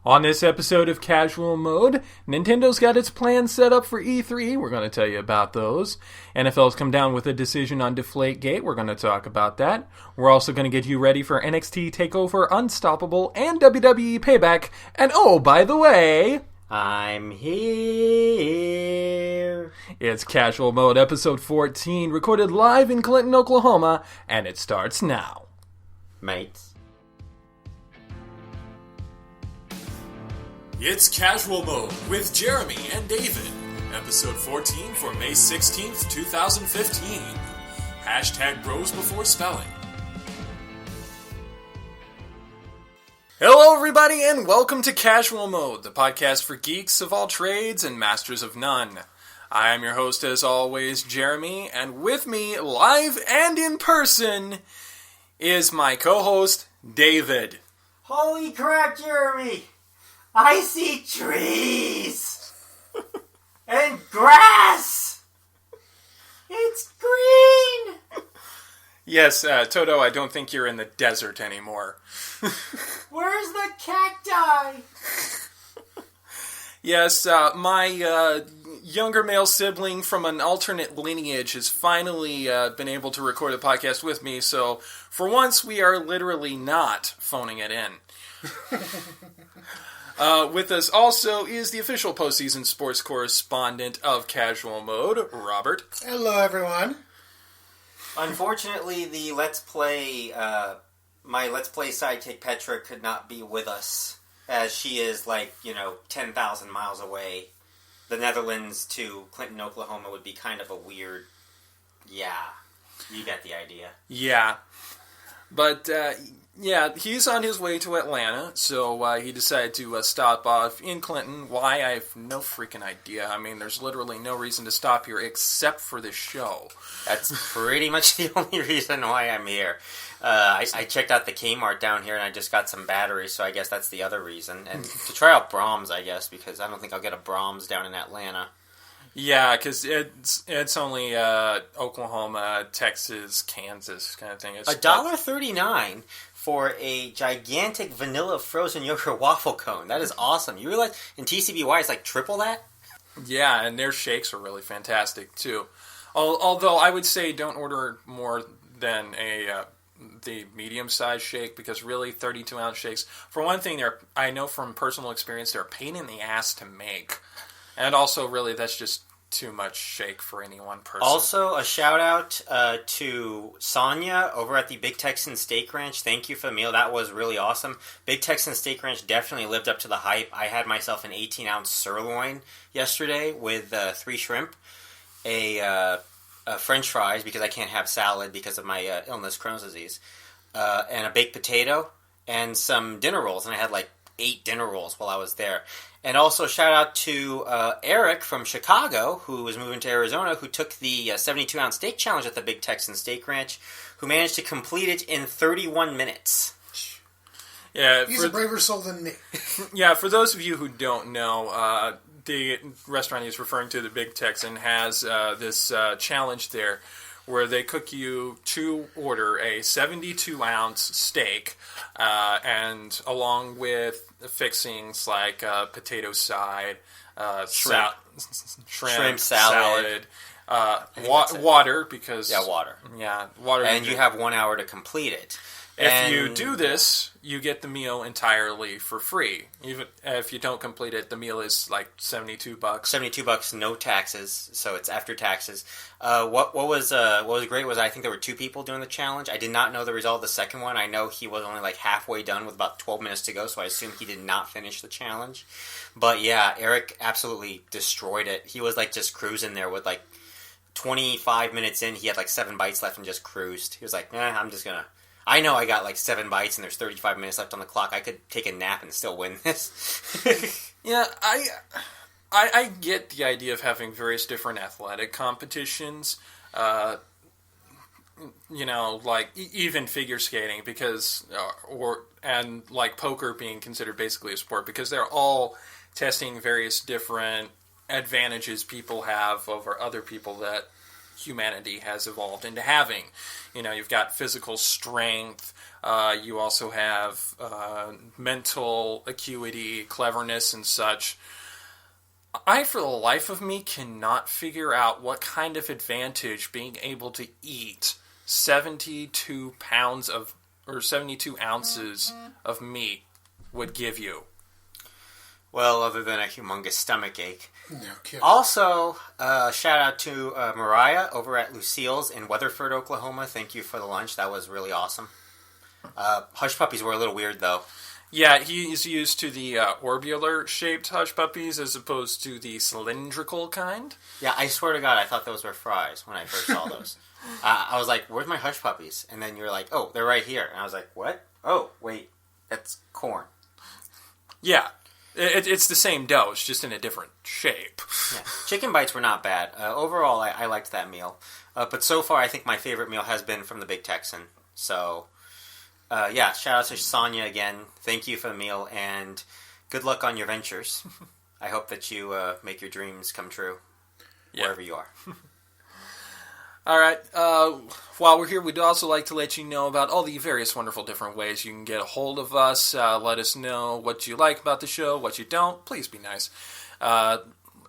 On this episode of Casual Mode, Nintendo's got its plans set up for E3. We're going to tell you about those. NFL's come down with a decision on Deflategate. We're going to talk about that. We're also going to get you ready for NXT TakeOver Unstoppable and WWE Payback. And oh, by the way, I'm here. It's Casual Mode episode 14, recorded live in Clinton, Oklahoma, and it starts now. Mates. It's Casual Mode with Jeremy and David, episode 14 for May 16th, 2015. Hashtag bros before spelling. Hello everybody and welcome to Casual Mode, the podcast for geeks of all trades and masters of none. I am your host as always, Jeremy, and with me, live and in person, is my co-host, David. Holy crap, Jeremy! I see trees! And grass! It's green! Yes, Toto, I don't think you're in the desert anymore. Where's the cacti? Yes, my younger male sibling from an alternate lineage has finally been able to record a podcast with me, so for once we are literally not phoning it in. With us also is the official postseason sports correspondent of Casual Mode, Robert. Hello, everyone. Unfortunately, the Let's Play, my Let's Play sidekick Petra could not be with us, as she is 10,000 miles away. The Netherlands to Clinton, Oklahoma would be kind of a weird, you get the idea. Yeah. But, he's on his way to Atlanta, so he decided to stop off in Clinton. Why? I have no freaking idea. I mean, there's literally no reason to stop here except for this show. That's pretty much the only reason why I'm here. I checked out the Kmart down here, and I just got some batteries, so I guess that's the other reason. And to try out Brahms, I guess, because I don't think I'll get a Brahms down in Atlanta. Yeah, because it's only Oklahoma, Texas, Kansas kind of thing. It's $1.39 for a gigantic vanilla frozen yogurt waffle cone. That is awesome. You realize in TCBY it's like triple that? Yeah, and their shakes are really fantastic too. Although I would say don't order more than the medium-sized shake, because really 32-ounce shakes, for one thing, I know from personal experience, they're a pain in the ass to make. And also, really, that's just too much shake for any one person. Also, a shout-out to Sonia over at the Big Texan Steak Ranch. Thank you for the meal. That was really awesome. Big Texan Steak Ranch definitely lived up to the hype. I had myself an 18-ounce sirloin yesterday with 3 shrimp, a French fries, because I can't have salad because of my illness, Crohn's disease, and a baked potato, and some dinner rolls. And I had 8 dinner rolls while I was there. And also shout out to Eric from Chicago, who was moving to Arizona, who took the 72-ounce steak challenge at the Big Texan Steak Ranch, who managed to complete it in 31 minutes. Yeah, he's a braver soul than me. Yeah, for those of you who don't know, the restaurant he's referring to, the Big Texan, has this challenge there where they cook you to order a 72-ounce steak, and along with fixings like potato side, shrimp salad, water, because... Yeah, water. Yeah, water. And you have 1 hour to complete it. If you do this, you get the meal entirely for free. Even if you don't complete it, the meal is $72. $72, no taxes, so it's after taxes. What was great was I think there were 2 people doing the challenge. I did not know the result of the second one. I know he was only halfway done with about 12 minutes to go, so I assume he did not finish the challenge. But yeah, Eric absolutely destroyed it. He was just cruising there with 25 minutes in. He had 7 bites left and just cruised. He was I'm just gonna... I know I got 7 bites and there's 35 minutes left on the clock. I could take a nap and still win this. Yeah, I get the idea of having various different athletic competitions, even figure skating, because and poker being considered basically a sport, because they're all testing various different advantages people have over other people that humanity has evolved into having. You've got physical strength. You also have mental acuity, cleverness, and such. I, for the life of me, cannot figure out what kind of advantage being able to eat 72 ounces of meat would give you. Well, other than a humongous stomach ache. No kidding. Also, shout out to Mariah over at Lucille's in Weatherford, Oklahoma. Thank you for the lunch. That was really awesome. Hush puppies were a little weird, though. Yeah, he's used to the orbular-shaped hush puppies as opposed to the cylindrical kind. Yeah, I swear to God, I thought those were fries when I first saw those. I was like, where's my hush puppies? And then you're like, oh, they're right here. And I was like, what? Oh, wait, that's corn. Yeah, it's the same dough, it's just in a different shape. Yeah. Chicken bites were not bad. Overall, I liked that meal. But so far, I think my favorite meal has been from the Big Texan. So... yeah, shout out to Sonia again. Thank you for the meal, and good luck on your ventures. I hope that you make your dreams come true, wherever you are. All right, while we're here, we'd also like to let you know about all the various wonderful different ways you can get a hold of us. Let us know what you like about the show, what you don't. Please be nice.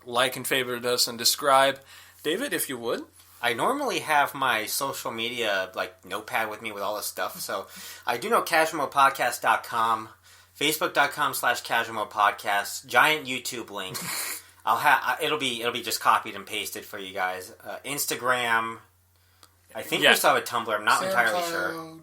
Like and favorite us and describe. David, if you would. I normally have my social media notepad with me with all this stuff, so I do know casualmodepodcast.com, facebook.com/casualmodepodcast, giant YouTube link. It'll be just copied and pasted for you guys. Instagram, I think we still have a Tumblr, I'm not entirely sure.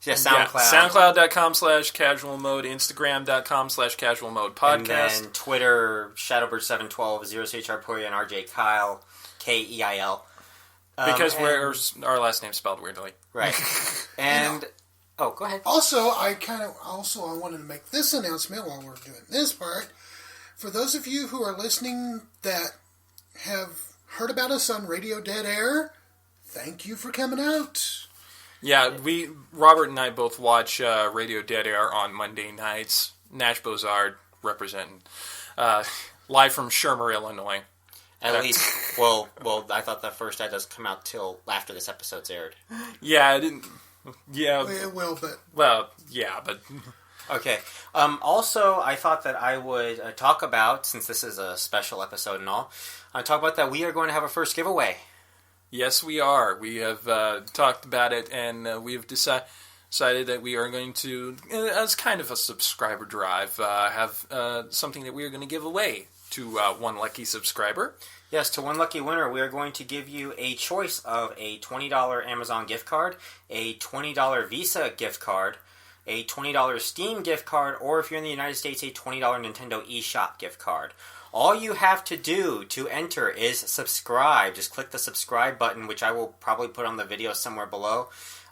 Yeah, SoundCloud. Yeah, SoundCloud.com/casualmode, Instagram.com/casualmodepodcast. And then Twitter, Shadowbird712, ZeroCHRPoria, and RJ Kyle, KEIL. Because our last name's spelled weirdly. Right. And, go ahead. Also, I wanted to make this announcement while we're doing this part. For those of you who are listening that have heard about us on Radio Dead Air, thank you for coming out. Yeah, Robert and I both watch Radio Dead Air on Monday nights. Nash Bozard representing. Live from Shermer, Illinois. At least, well, I thought the first ad doesn't come out till after this episode's aired. Yeah, it didn't. Yeah. It will, but... Well, yeah, but... Okay. Also, I thought that I would talk about, since this is a special episode and all, talk about that we are going to have a first giveaway. Yes, we are. We have talked about it, and we have decided that we are going to, as kind of a subscriber drive, have something that we are going to give away to one lucky subscriber. Yes, to one lucky winner, we are going to give you a choice of a $20 Amazon gift card, a $20 Visa gift card, a $20 Steam gift card, or if you're in the United States, a $20 Nintendo eShop gift card. All you have to do to enter is subscribe. Just click the subscribe button, which I will probably put on the video somewhere below.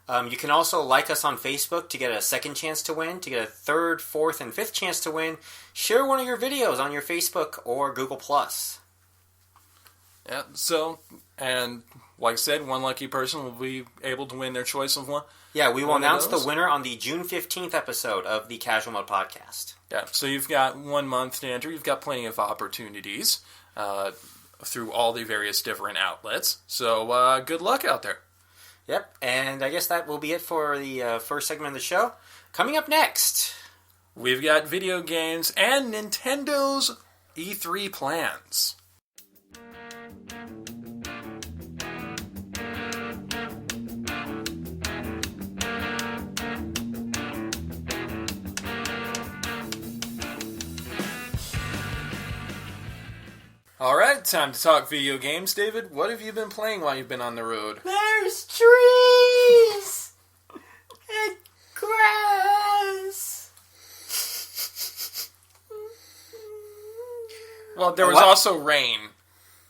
You can also like us on Facebook to get a second chance to win, to get a third, fourth, and fifth chance to win. Share one of your videos on your Facebook or Google+. Yeah, so, and like I said, one lucky person will be able to win their choice of one. Yeah, we will announce the winner on the June 15th episode of the Casual Mode Podcast. Yeah, so you've got 1 month to enter. You've got plenty of opportunities through all the various different outlets. So, good luck out there. Yep, and I guess that will be it for the first segment of the show. Coming up next, we've got video games and Nintendo's E3 plans. All right, time to talk video games. David, what have you been playing while you've been on the road? There's trees and grass. Well, there was also rain.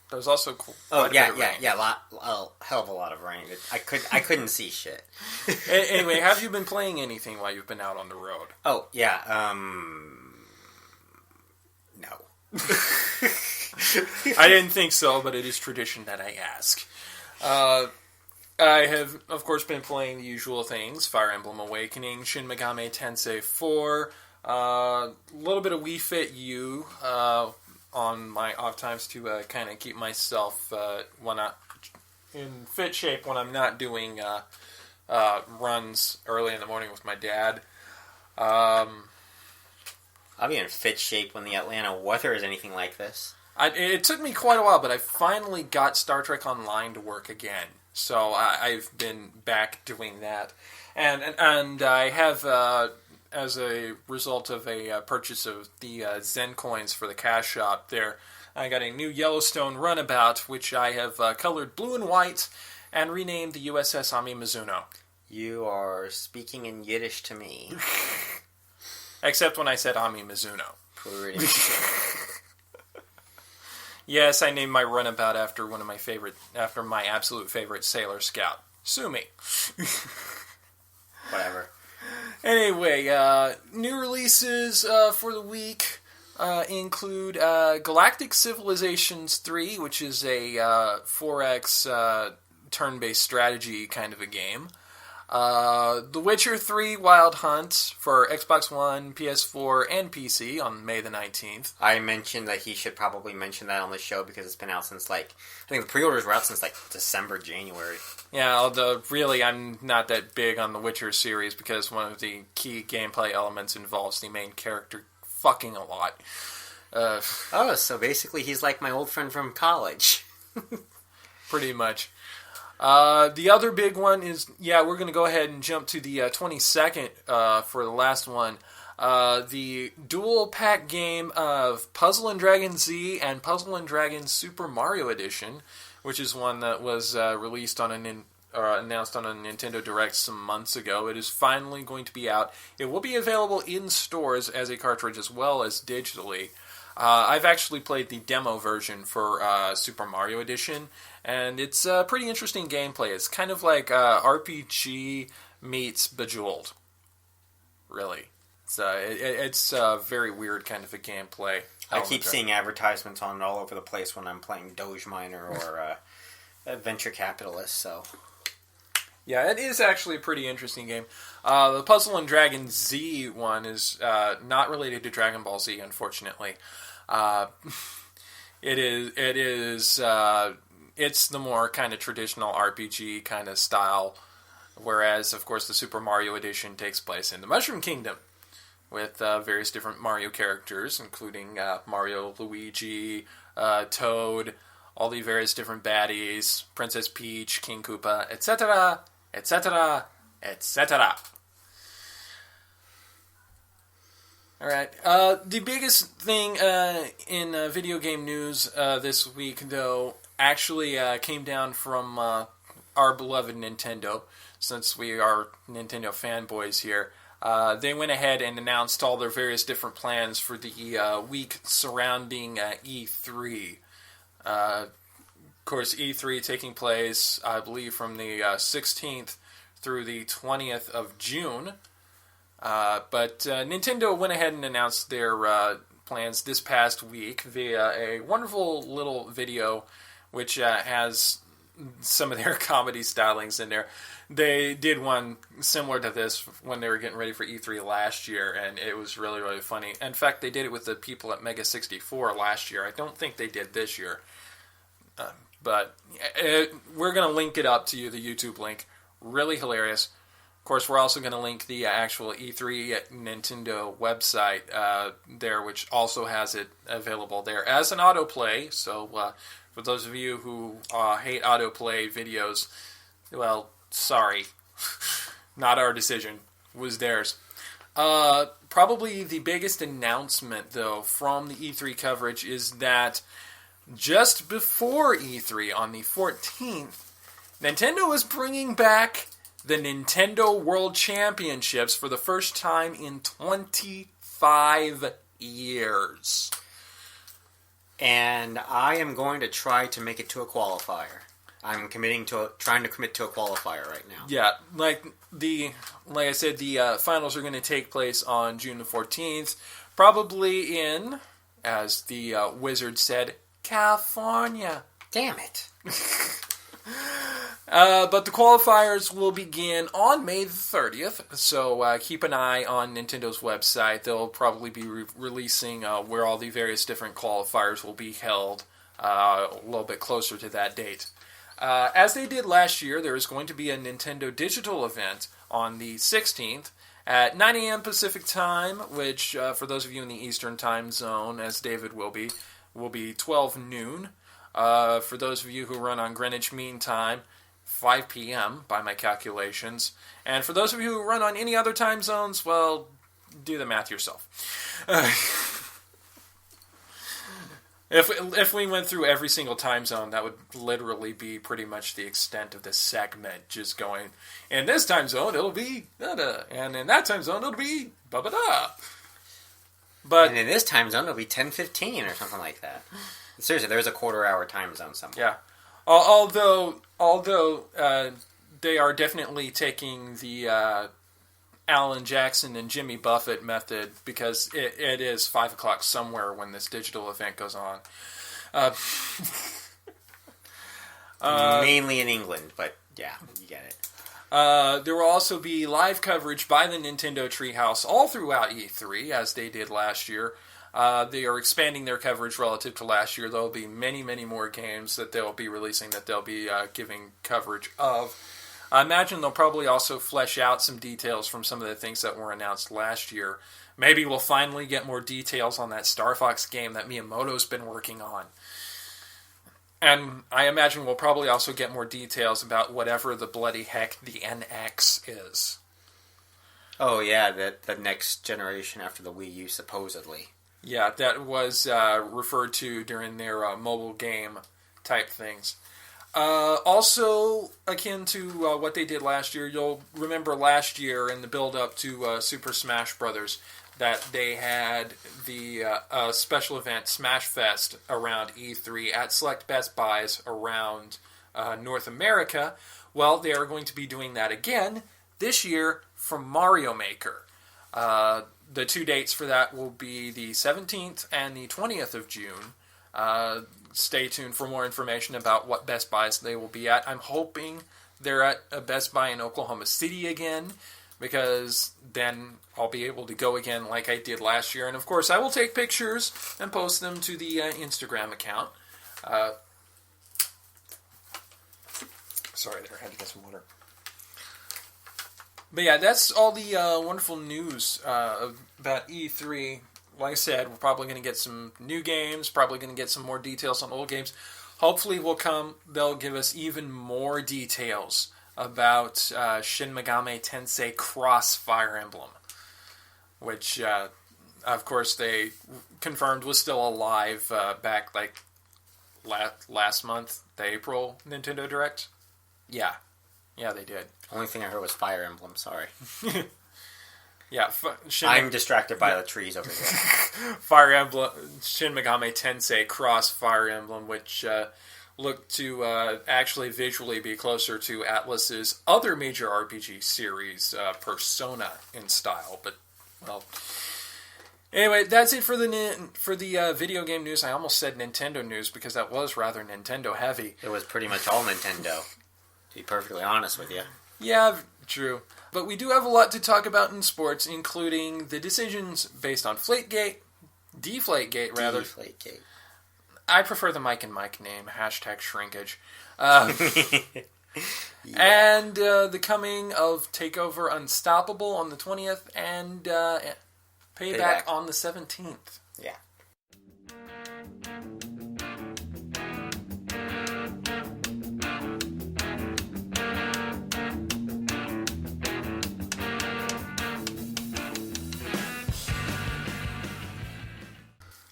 There was also a hell of a lot of rain. I couldn't see shit. Anyway, have you been playing anything while you've been out on the road? Oh yeah, no. I didn't think so, but it is tradition that I ask. I have, of course, been playing the usual things: Fire Emblem Awakening, Shin Megami Tensei 4, a little bit of Wii Fit U on my off times to kind of keep myself in fit shape when I'm not doing runs early in the morning with my dad. I'll be in fit shape when the Atlanta weather is anything like this. It took me quite a while, but I finally got Star Trek Online to work again. So I've been back doing that. And I have, as a result of a purchase of the Zen coins for the cash shop there, I got a new Yellowstone runabout, which I have colored blue and white, and renamed the USS Ami Mizuno. You are speaking in Yiddish to me. Except when I said Ami Mizuno. Pretty. Yes, I named my runabout after my absolute favorite Sailor Scout. Sue me. Whatever. Anyway, new releases for the week include Galactic Civilizations 3, which is a 4X turn-based strategy kind of a game. The Witcher 3 Wild Hunt for Xbox One, PS4, and PC on May the 19th. I mentioned that he should probably mention that on the show because it's been out since, I think the pre-orders were out since, December, January. Yeah, although really I'm not that big on the Witcher series because one of the key gameplay elements involves the main character fucking a lot. So basically he's like my old friend from college. Pretty much. The other big one is, we're going to go ahead and jump to the 22nd for the last one. The dual pack game of Puzzle & Dragon Z and Puzzle & Dragon Super Mario Edition, which is one that was released on announced on a Nintendo Direct some months ago. It is finally going to be out. It will be available in stores as a cartridge as well as digitally. I've actually played the demo version for Super Mario Edition, and it's pretty interesting gameplay. It's kind of like RPG meets Bejeweled, really. It's a very weird kind of a gameplay. I keep seeing advertisements on it all over the place when I'm playing Doge Miner or Venture Capitalist, so... Yeah, it is actually a pretty interesting game. The Puzzle & Dragon Z one is not related to Dragon Ball Z, unfortunately. It's the more kind of traditional RPG kind of style, whereas, of course, the Super Mario Edition takes place in the Mushroom Kingdom with various different Mario characters, including Mario, Luigi, Toad, all the various different baddies, Princess Peach, King Koopa, etc., etc., etc. Alright, the biggest thing in video game news this week, though, actually came down from our beloved Nintendo, since we are Nintendo fanboys here. They went ahead and announced all their various different plans for the week surrounding E3. Of course, E3 taking place, I believe, from the 16th through the 20th of June. But Nintendo went ahead and announced their plans this past week via a wonderful little video which has some of their comedy stylings in there. They did one similar to this when they were getting ready for E3 last year, and it was really, really funny. In fact, they did it with the people at Mega 64 last year. I don't think they did this year. But we're going to link it up to you, the YouTube link. Really hilarious. Of course, we're also going to link the actual E3 Nintendo website there, which also has it available there as an autoplay. So for those of you who hate autoplay videos, well, sorry. Not our decision. It was theirs. Probably the biggest announcement, though, from the E3 coverage is that just before E3, on the 14th, Nintendo is bringing back the Nintendo World Championships for the first time in 25 years. And I am going to try to make it to a qualifier. I'm trying to commit to a qualifier right now. Yeah, like I said, the finals are going to take place on June the 14th, probably in, as the wizard said, California. Damn it. But the qualifiers will begin on May the 30th, so keep an eye on Nintendo's website. They'll probably be releasing where all the various different qualifiers will be held a little bit closer to that date. As they did last year, there is going to be a Nintendo Digital event on the 16th at 9 a.m. Pacific Time, which, for those of you in the Eastern Time Zone, as David will be 12 noon. For those of you who run on Greenwich Mean Time, 5 p.m. by my calculations. And for those of you who run on any other time zones, well, do the math yourself. If we went through every single time zone, that would literally be pretty much the extent of this segment. Just going, in this time zone, it'll be da-da, and in that time zone, it'll be ba-ba-da. And in this time zone, it'll be 10:15 or something like that. Seriously, there's a quarter-hour time zone somewhere. Yeah. Although they are definitely taking the Alan Jackson and Jimmy Buffett method, because it is 5 o'clock somewhere when this digital event goes on. Mainly in England, but yeah, you get it. There will also be live coverage by the Nintendo Treehouse all throughout E3, as they did last year. They are expanding their coverage relative to last year. There will be many, many more games that they'll be releasing that they'll be giving coverage of. I imagine they'll probably also flesh out some details from some of the things that were announced last year. Maybe we'll finally get more details on that Star Fox game that Miyamoto's been working on. And I imagine we'll probably also get more details about whatever the bloody heck the NX is. Oh yeah, the next generation after the Wii U, supposedly. Yeah, that was referred to during their mobile game type things. Also, akin to what they did last year, you'll remember last year in the build-up to Super Smash Brothers that they had the special event Smash Fest around E3 at select Best Buys around North America. Well, they are going to be doing that again this year for Mario Maker. The two dates for that will be the 17th and the 20th of June. Stay tuned for more information about what Best Buys they will be at. I'm hoping they're at a Best Buy in Oklahoma City again, because then I'll be able to go again like I did last year. And of course, I will take pictures and post them to the Instagram account. Sorry there, I had to get some water. But yeah, that's all the wonderful news about E3. Like I said, we're probably going to get some new games, probably going to get some more details on old games. Hopefully they'll give us even more details about Shin Megami Tensei Cross Fire Emblem, which, of course, they confirmed was still alive back, like, last month, the April Nintendo Direct. Yeah, they did. Only thing I heard was Fire Emblem, sorry. Yeah, I'm distracted by the trees over here. Fire Emblem, Shin Megami Tensei Cross Fire Emblem, which looked to actually visually be closer to Atlus's other major RPG series, Persona, in style. But, well, anyway, that's it for the video game news. I almost said Nintendo news because that was rather Nintendo heavy. It was pretty much all Nintendo, to be perfectly honest with you. Yeah, true. But we do have a lot to talk about in sports, including the decisions based on Deflategate. Deflategate. I prefer the Mike and Mike name, #shrinkage. And the coming of TakeOver Unstoppable on the 20th and Payback on the 17th. Yeah.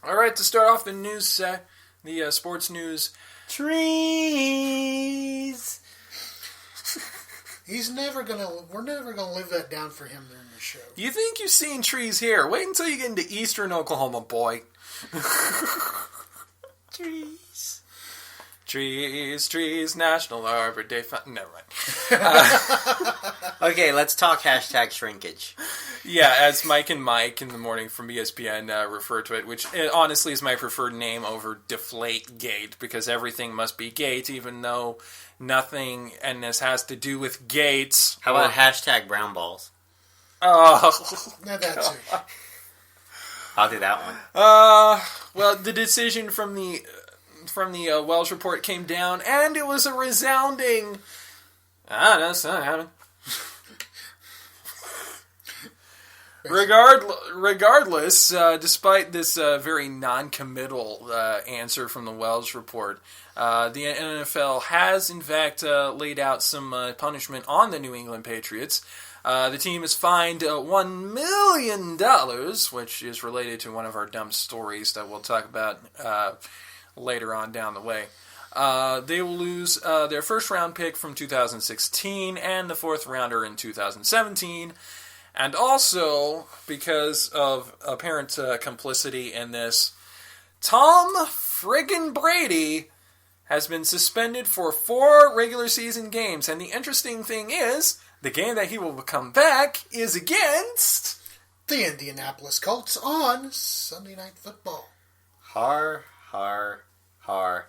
All right, to start off the news, the sports news. Trees. We're never gonna live that down for him during the show. You think you've seen trees here? Wait until you get into eastern Oklahoma, boy. Trees. Trees, National Arbor Day. Never mind. Okay, let's talk #shrinkage. Yeah, as Mike and Mike in the morning from ESPN refer to it, which honestly is my preferred name over Deflategate, because everything must be gate, even though nothing in this has to do with gates. How about #brownballs? Oh. Now that's it. I'll do that one. Well, the decision from the from the Welsh report came down, and it was a resounding, that's not happening. Regardless, despite this very non-committal answer from the Welsh report, the NFL has in fact laid out some punishment on the New England Patriots. The team is fined $1 million, which is related to one of our dumb stories that we'll talk about later on down the way. They will lose their first-round pick from 2016 and the fourth-rounder in 2017. And also, because of apparent complicity in this, Tom friggin' Brady has been suspended for 4 regular season games. And the interesting thing is, the game that he will come back is against the Indianapolis Colts on Sunday Night Football. Har, har, har.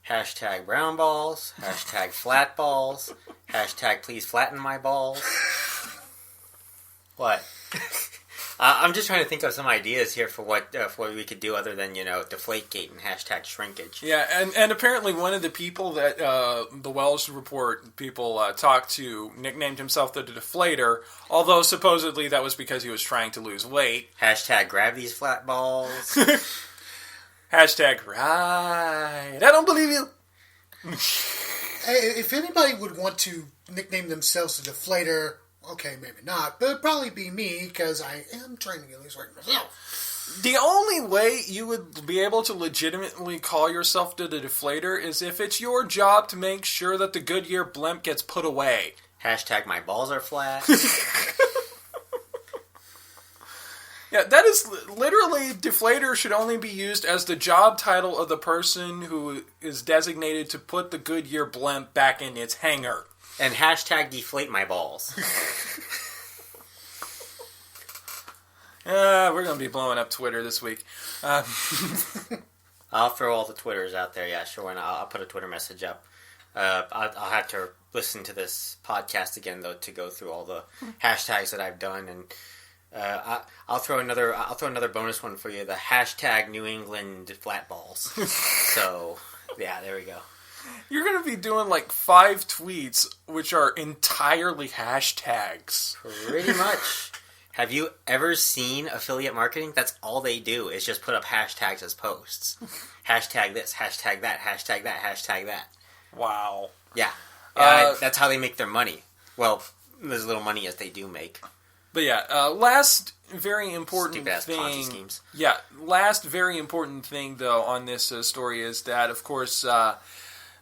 Hashtag brown balls. Hashtag flat balls. Hashtag please flatten my balls. What? I'm just trying to think of some ideas here for what we could do other than, Deflategate and hashtag shrinkage. Yeah, and apparently one of the people that the Welsh report people talked to nicknamed himself the Deflator, although supposedly that was because he was trying to lose weight. Hashtag grab these flat balls. Hashtag right. I don't believe you. Hey, if anybody would want to nickname themselves the Deflator, okay, maybe not, but it'd probably be me, because I am trying to get lose weight myself. The only way you would be able to legitimately call yourself the Deflator is if it's your job to make sure that the Goodyear blimp gets put away. Hashtag my balls are flat. Yeah, that is literally, Deflator should only be used as the job title of the person who is designated to put the Goodyear blimp back in its hangar. And hashtag deflate my balls. We're going to be blowing up Twitter this week. I'll throw all the Twitters out there, yeah, sure, and I'll put a Twitter message up. I'll have to listen to this podcast again, though, to go through all the hashtags that I've done, and I'll throw another bonus one for you, the hashtag New England flat balls. So, yeah, there we go. You're going to be doing like 5 tweets, which are entirely hashtags. Pretty much. Have you ever seen affiliate marketing? That's all they do, is just put up hashtags as posts. Hashtag this, hashtag that, hashtag that, hashtag that. Wow. Yeah. That's how they make their money. Well, as little money as they do make. But yeah, last very important Stupid-ass thing. Ponzi schemes. Yeah, last very important thing, though, on this story is that, of course,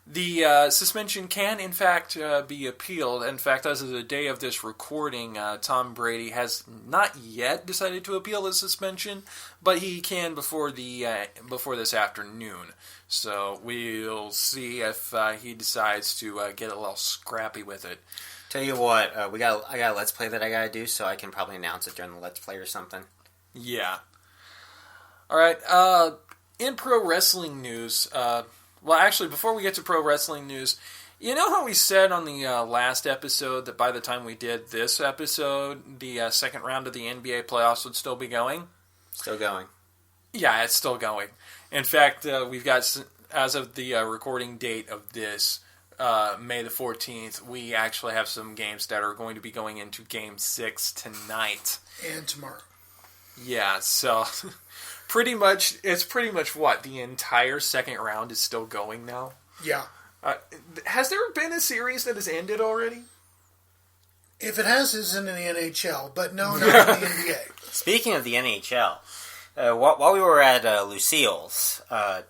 the suspension can, in fact, be appealed. In fact, as of the day of this recording, Tom Brady has not yet decided to appeal the suspension, but he can before this afternoon. So we'll see if he decides to get a little scrappy with it. Tell you what, I got a Let's Play that I gotta do, so I can probably announce it during the Let's Play or something. Yeah. All right. In pro wrestling news. Well, actually, before we get to pro wrestling news, you know how we said on the last episode that by the time we did this episode, the second round of the NBA playoffs would still be going? Still going. Yeah, it's still going. In fact, we've got, as of the recording date of this, May the 14th, we actually have some games that are going to be going into Game 6 tonight. And tomorrow. Yeah, so... It's pretty much what? The entire second round is still going now? Yeah. Has there been a series that has ended already? If it has, it's in the NHL, but no, not in the NBA. Speaking of the NHL, while we were at Lucille's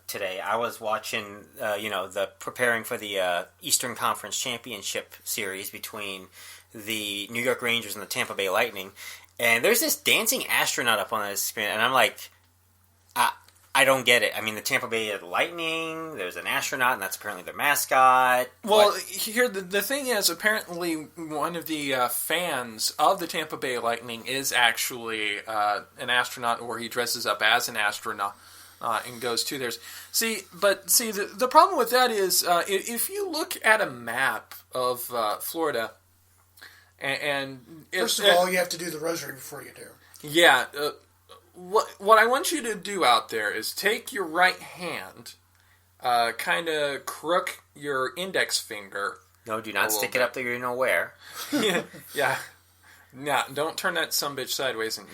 today, I was watching, the preparing for the Eastern Conference Championship series between the New York Rangers and the Tampa Bay Lightning, and there's this dancing astronaut up on the screen, and I'm like... I don't get it. I mean, the Tampa Bay Lightning, there's an astronaut, and that's apparently their mascot. Well, here, the thing is, apparently one of the fans of the Tampa Bay Lightning is actually an astronaut, or he dresses up as an astronaut and goes to theirs. The problem with that is, if you look at a map of Florida, First of all, you have to do the rosary before you do. Yeah, what I want you to do out there is take your right hand kind of crook your index finger. No, do not stick it up there. You know where. Yeah. Yeah, don't turn that sumbitch sideways and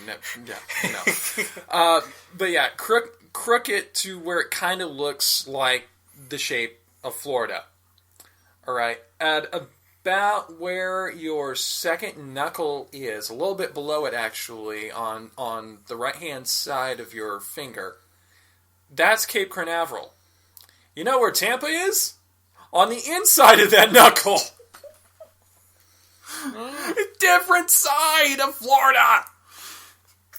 no. But yeah, crook it to where it kind of looks like the shape of Florida. All right, at about where your second knuckle is, a little bit below it actually, on the right hand side of your finger. That's Cape Canaveral. You know where Tampa is? On the inside of that knuckle. Different side of Florida.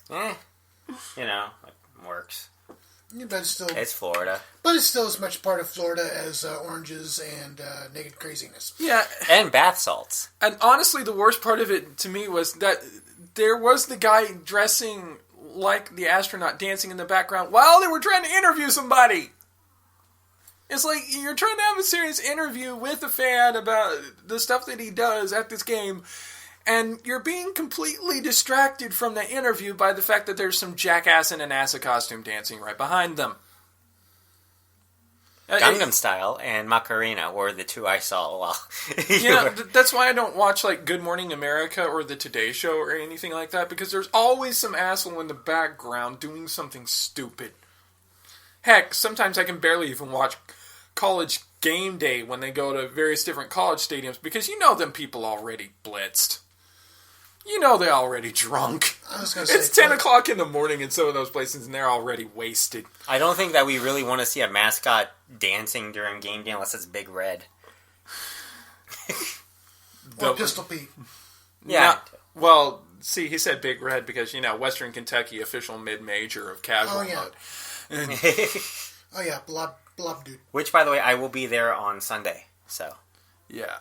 You know, it works. Yeah, but it's Florida. But it's still as much part of Florida as oranges and naked craziness. Yeah. And bath salts. And honestly, the worst part of it to me was that there was the guy dressing like the astronaut dancing in the background while they were trying to interview somebody. It's like you're trying to have a serious interview with a fan about the stuff that he does at this game, and you're being completely distracted from the interview by the fact that there's some jackass in a NASA costume dancing right behind them. Gangnam Style and Macarena were the two I saw while that's why I don't watch like Good Morning America or The Today Show or anything like that, because there's always some asshole in the background doing something stupid. Heck, sometimes I can barely even watch College Game Day when they go to various different college stadiums, because you know them people already blitzed. You know they're already drunk. I was gonna say, it's 10 o'clock in the morning in some of those places, and they're already wasted. I don't think that we really want to see a mascot dancing during game day unless it's Big Red. Or Pistol Pete. Yeah. Well, see, he said Big Red because, you know, Western Kentucky official mid-major of casual mode. Oh, yeah, Blob Dude. Which, by the way, I will be there on Sunday, so. Yeah.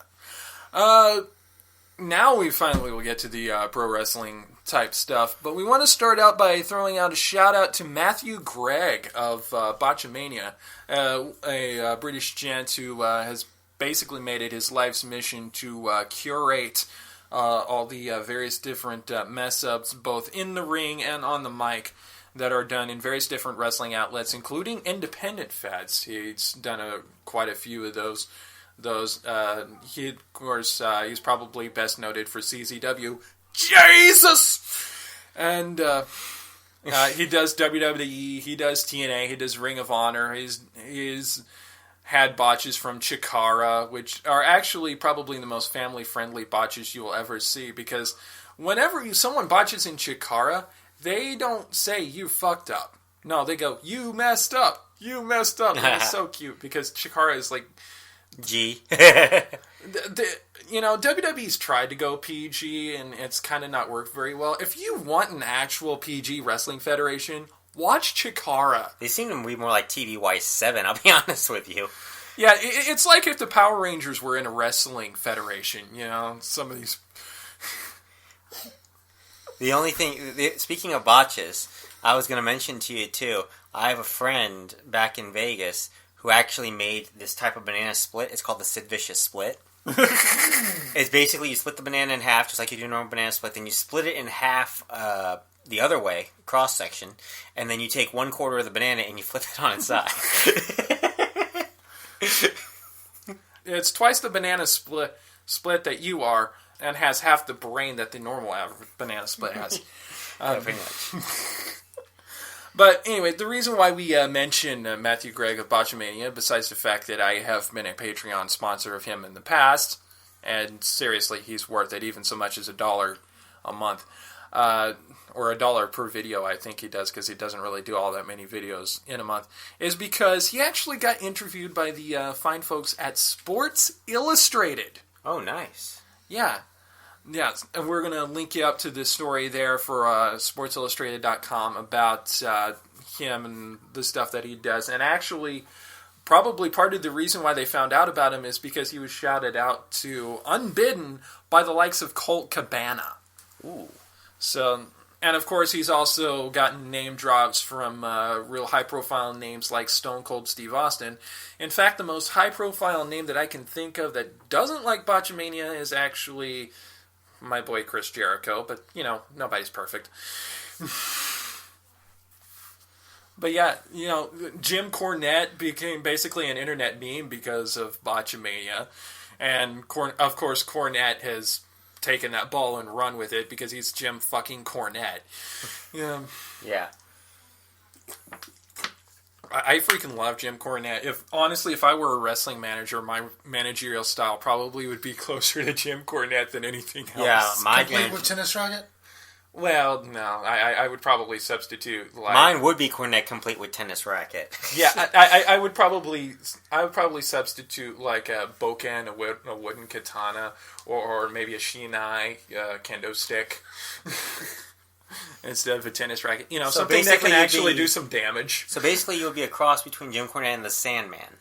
Now we finally will get to the pro wrestling type stuff, but we want to start out by throwing out a shout out to Matthew Gregg of Botchamania, a British gent who has basically made it his life's mission to curate all the various different mess-ups, both in the ring and on the mic, that are done in various different wrestling outlets, including independent feds. He's done quite a few of those. He, of course, he's probably best noted for CZW. Jesus! And he does WWE, he does TNA, he does Ring of Honor, he's had botches from Chikara, which are actually probably the most family-friendly botches you will ever see, because whenever someone botches in Chikara, they don't say, you fucked up. No, they go, you messed up. You messed up. And it's so cute, because Chikara is like... G. You know, WWE's tried to go PG, and it's kind of not worked very well. If you want an actual PG wrestling federation, watch Chikara. They seem to be more like TVY7, I'll be honest with you. Yeah, it's like if the Power Rangers were in a wrestling federation, you know, some of these... The only thing, speaking of botches, I was going to mention to you too, I have a friend back in Vegas who actually made this type of banana split. It's called the Sid Vicious split. It's basically you split the banana in half, just like you do a normal banana split, then you split it in half the other way, cross section, and then you take 1/4 of the banana and you flip it on its side. It's twice the banana split that you are, and has half the brain that the normal banana split has. Pretty much. But anyway, the reason why we mention Matthew Gregg of Botchamania, besides the fact that I have been a Patreon sponsor of him in the past, and seriously, he's worth it, even so much as $1 a month, or $1 per video, I think he does, because he doesn't really do all that many videos in a month, is because he actually got interviewed by the fine folks at Sports Illustrated. Oh, nice. Yeah. Yeah, and we're going to link you up to this story there for sportsillustrated.com about him and the stuff that he does. And actually, probably part of the reason why they found out about him is because he was shouted out to unbidden by the likes of Colt Cabana. Ooh. So, and of course, he's also gotten name drops from real high-profile names like Stone Cold Steve Austin. In fact, the most high-profile name that I can think of that doesn't like Botchamania is actually... my boy Chris Jericho, but, you know, nobody's perfect. But yeah, Jim Cornette became basically an internet meme because of Botchamania. And, of course, Cornette has taken that ball and run with it because he's Jim fucking Cornette. Yeah. Yeah. I freaking love Jim Cornette. If I were a wrestling manager, my managerial style probably would be closer to Jim Cornette than anything else. Yeah, Complete with tennis racket? Well, no, I would probably substitute. Mine would be Cornette complete with tennis racket. Yeah, I would probably substitute like a bokken, a wooden katana, or maybe a shinai kendo stick instead of a tennis racket. So something that can actually do some damage. So basically, you would be a cross between Jim Cornette and the Sandman.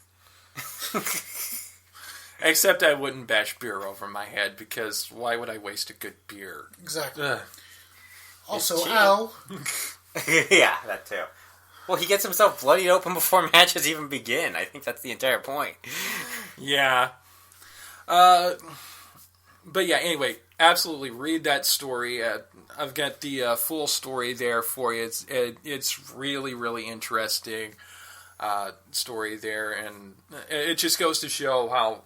Except I wouldn't bash beer over my head because why would I waste a good beer? Exactly. Ugh. Also, Al. Yeah, that too. Well, he gets himself bloodied open before matches even begin. I think that's the entire point. Yeah. But yeah, anyway, absolutely read that story. I've got the full story there for you. It's really, really interesting story there. And it just goes to show how...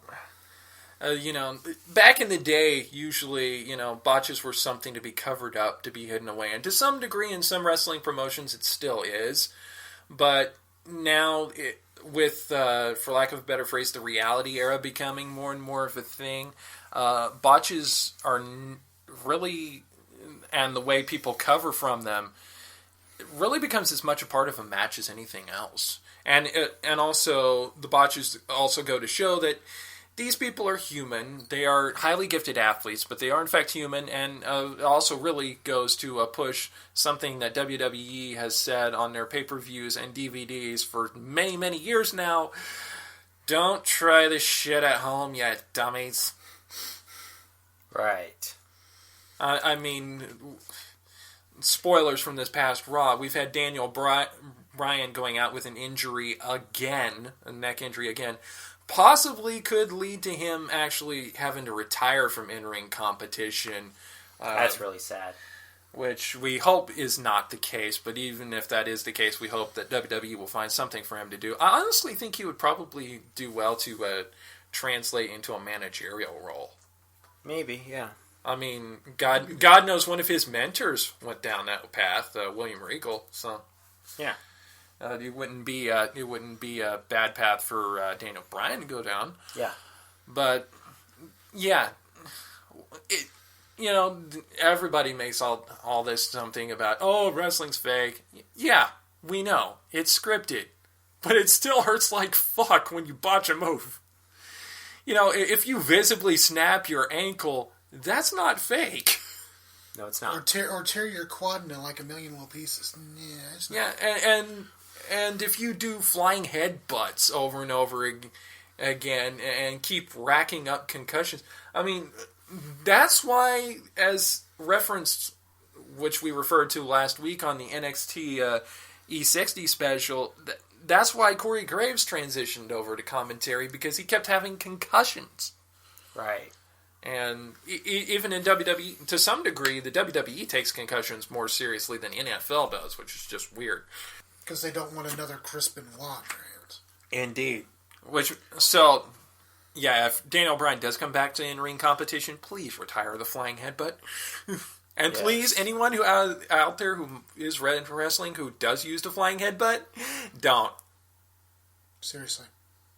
back in the day, usually, botches were something to be covered up, to be hidden away. And to some degree, in some wrestling promotions, it still is. But now, with, for lack of a better phrase, the reality era becoming more and more of a thing, botches are really, and the way people cover from them, it really becomes as much a part of a match as anything else. And also, the botches also go to show that these people are human. They are highly gifted athletes, but they are in fact human, and it also really goes to push something that WWE has said on their pay-per-views and DVDs for many, many years now. Don't try this shit at home, you dummies. Right. I mean, spoilers from this past Raw. We've had Daniel Bryan going out with an injury again, a neck injury again. Possibly could lead to him actually having to retire from in-ring competition. That's really sad. Which we hope is not the case, but even if that is the case, we hope that WWE will find something for him to do. I honestly think he would probably do well to translate into a managerial role. Maybe, yeah. I mean, God knows one of his mentors went down that path, William Regal. So yeah. It wouldn't be a bad path for Daniel Bryan to go down. Yeah, but yeah, everybody makes all this something about wrestling's fake. Yeah, we know it's scripted, but it still hurts like fuck when you botch a move. If you visibly snap your ankle, that's not fake. No, it's not. Or tear your quad into like a million little pieces. Yeah, it's not. Yeah, and if you do flying headbutts over and over again and keep racking up concussions, I mean, that's why, as referenced, which we referred to last week on the NXT E60 special, that's why Corey Graves transitioned over to commentary, because he kept having concussions. Right. And even in WWE, to some degree, the WWE takes concussions more seriously than NFL does, which is just weird. Because they don't want another Chris Benoit on their hands. Indeed. If Daniel Bryan does come back to in-ring competition, please retire the flying headbutt. And please, anyone who out there who is into wrestling who does use the flying headbutt, don't. Seriously.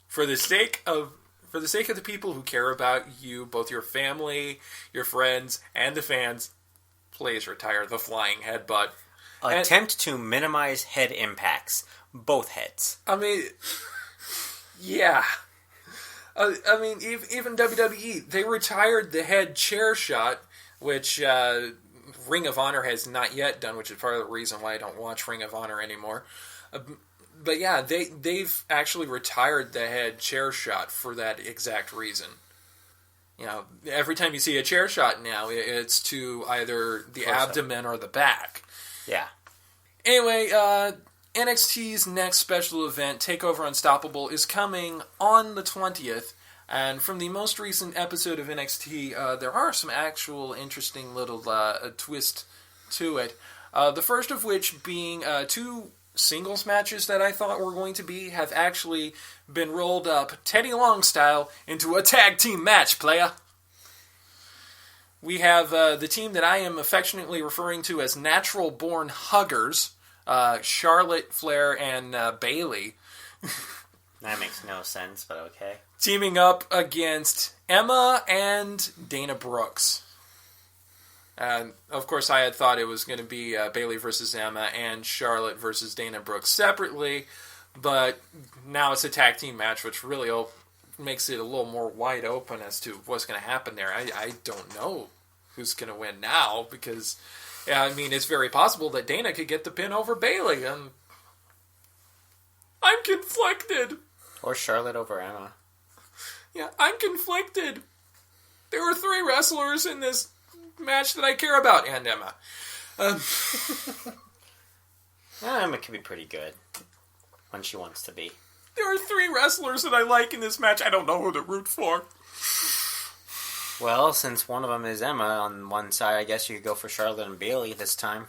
For the sake of the people who care about you, both your family, your friends, and the fans, please retire the flying headbutt. Attempt to minimize head impacts. Both heads. I mean, yeah. Even WWE, they retired the head chair shot, which Ring of Honor has not yet done, which is part of the reason why I don't watch Ring of Honor anymore. But yeah, they've actually retired the head chair shot for that exact reason. Every time you see a chair shot now, it's to either the abdomen or the back. Yeah. Anyway, NXT's next special event, TakeOver Unstoppable, is coming on the 20th. And from the most recent episode of NXT, there are some actual interesting little twists to it. The first of which being two singles matches that I thought were going to be have actually been rolled up Teddy Long style into a tag team match, playa. We have the team that I am affectionately referring to as Natural Born Huggers, Charlotte, Flair, and Bayley. That makes no sense, but okay. Teaming up against Emma and Dana Brooks. And, of course, I had thought it was going to be Bayley versus Emma and Charlotte versus Dana Brooks separately, but now it's a tag team match, which really makes it a little more wide open as to what's going to happen there. I don't know who's going to win now, because, I mean, it's very possible that Dana could get the pin over Bayley, and I'm conflicted. Or Charlotte over Emma. Yeah, I'm conflicted. There were 3 wrestlers in this match that I care about, and Emma. Emma can be pretty good when she wants to be. There are 3 wrestlers that I like in this match. I don't know who to root for. Well, since one of them is Emma on one side, I guess you could go for Charlotte and Bayley this time.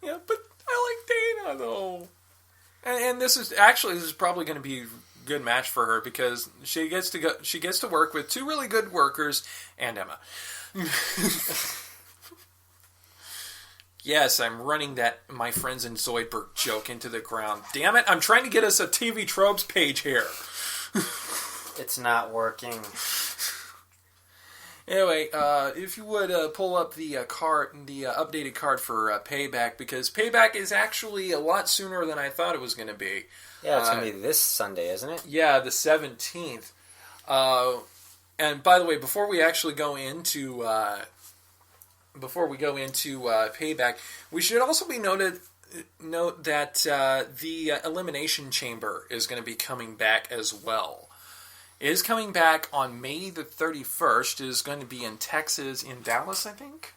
Yeah, but I like Dana, though. And this is probably going to be a good match for her, because she gets to work with 2 really good workers and Emma. Yes, I'm running that My Friends in Zoidberg joke into the ground. Damn it, I'm trying to get us a TV Tropes page here. It's not working. Anyway, if you would pull up the updated card for Payback, because Payback is actually a lot sooner than I thought it was going to be. Yeah, it's going to be this Sunday, isn't it? Yeah, the 17th. And by the way, before we go into Payback, we should also note that the Elimination Chamber is going to be coming back as well. It is coming back on May the 31st. It is going to be in Texas, in Dallas, I think.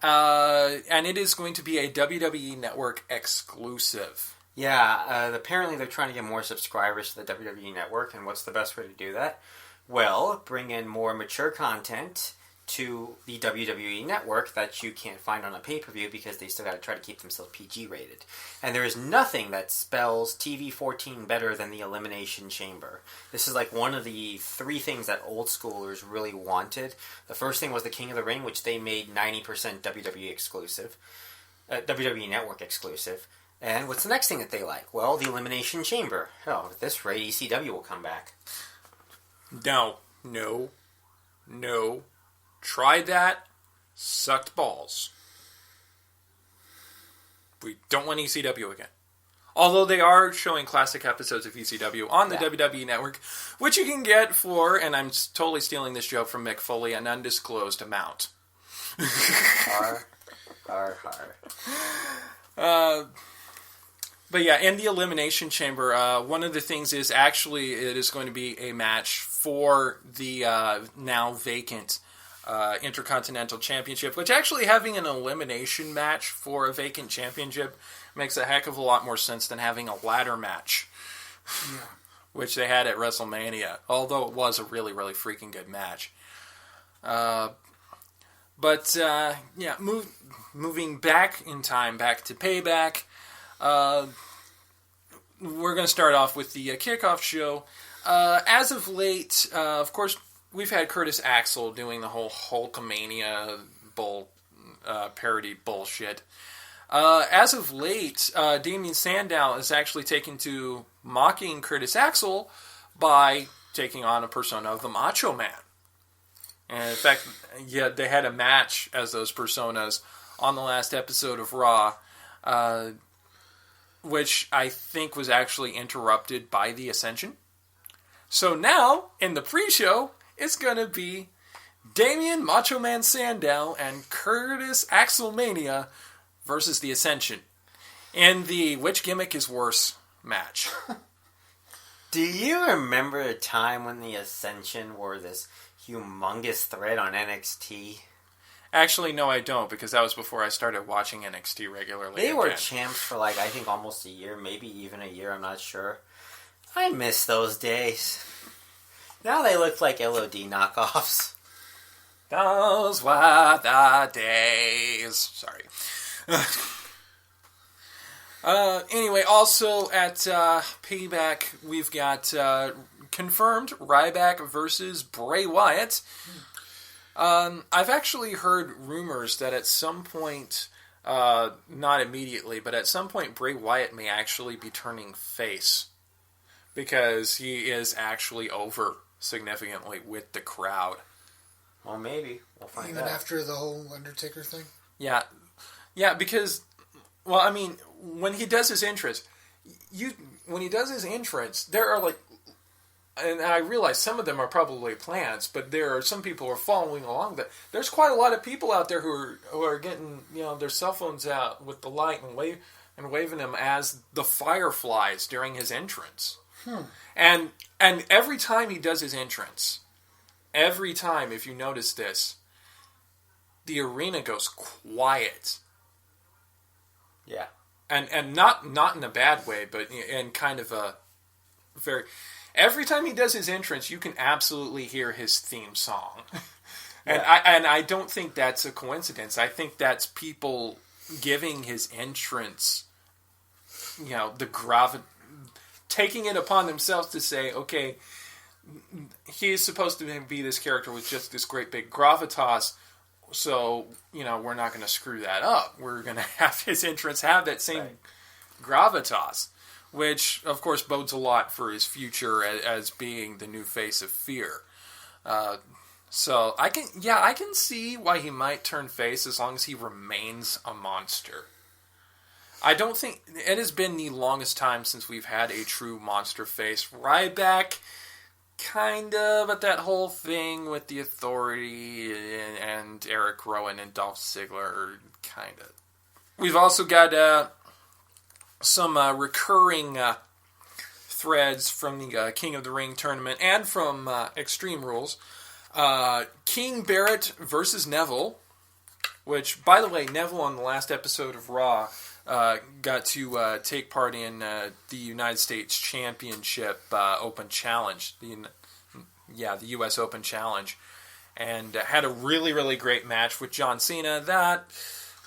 And it is going to be a WWE Network exclusive. Yeah, apparently they're trying to get more subscribers to the WWE Network, and what's the best way to do that? Well, bring in more mature content to the WWE Network that you can't find on a pay-per-view, because they still got to try to keep themselves PG rated. And there is nothing that spells TV-14 better than the Elimination Chamber. This is like one of the 3 things that old schoolers really wanted. The first thing was the King of the Ring, which they made 90% WWE exclusive, WWE Network exclusive. And what's the next thing that they like? Well, the Elimination Chamber. Oh, at this rate, ECW will come back. No. Tried that. Sucked balls. We don't want ECW again. Although they are showing classic episodes of ECW on the WWE Network, which you can get for, and I'm totally stealing this joke from Mick Foley, an undisclosed amount. Har. But yeah, in the Elimination Chamber, one of the things is actually it is going to be a match for the now vacant Intercontinental Championship, which actually having an elimination match for a vacant championship makes a heck of a lot more sense than having a ladder match, which they had at WrestleMania, although it was a really, really freaking good match. Moving back in time, back to Payback, we're going to start off with the kickoff show. As of late, of course, we've had Curtis Axel doing the whole Hulkamania parody bullshit. As of late, Damien Sandow is actually taken to mocking Curtis Axel by taking on a persona of the Macho Man. And in fact, they had a match as those personas on the last episode of Raw, which I think was actually interrupted by the Ascension. So now, in the pre-show, it's going to be Damien Macho Man Sandow and Curtis Axelmania versus the Ascension in the Which Gimmick is Worse match. Do you remember a time when the Ascension were this humongous threat on NXT? Actually, no, I don't, because that was before I started watching NXT regularly. They were champs for I think almost a year, maybe even a year, I'm not sure. I miss those days. Now they look like LOD knockoffs. Those were the days. Sorry. Anyway, also at Payback, we've got confirmed Ryback versus Bray Wyatt. I've actually heard rumors that at some point, not immediately, but at some point Bray Wyatt may actually be turning face because he is actually over significantly with the crowd. Well, maybe. We'll find out. Even after the whole Undertaker thing? Yeah, because, well, I mean, when he does his entrance, there are like, and I realize some of them are probably plants, but there are some people who are following along that. There's quite a lot of people out there who are getting, their cell phones out with the light and waving them as the fireflies during his entrance. And every time he does his entrance, every time, if you notice this, the arena goes quiet. Yeah. And not in a bad way, but in kind of a very... Every time he does his entrance, you can absolutely hear his theme song. And I don't think that's a coincidence. I think that's people giving his entrance, taking it upon themselves to say, okay, he's supposed to be this character with just this great big gravitas, so, we're not going to screw that up. We're going to have his entrance have that same gravitas, which, of course, bodes a lot for his future as being the new face of Fear. So, I can see why he might turn face as long as he remains a monster. I don't think... It has been the longest time since we've had a true monster face. Ryback... Kind of, but that whole thing with the Authority and Eric Rowan and Dolph Ziggler, kind of. We've also got some recurring threads from the King of the Ring tournament and from Extreme Rules. King Barrett versus Neville, which, by the way, Neville on the last episode of Raw got to take part in the United States Championship Open Challenge, the U.S. Open Challenge, and had a really, really great match with John Cena. That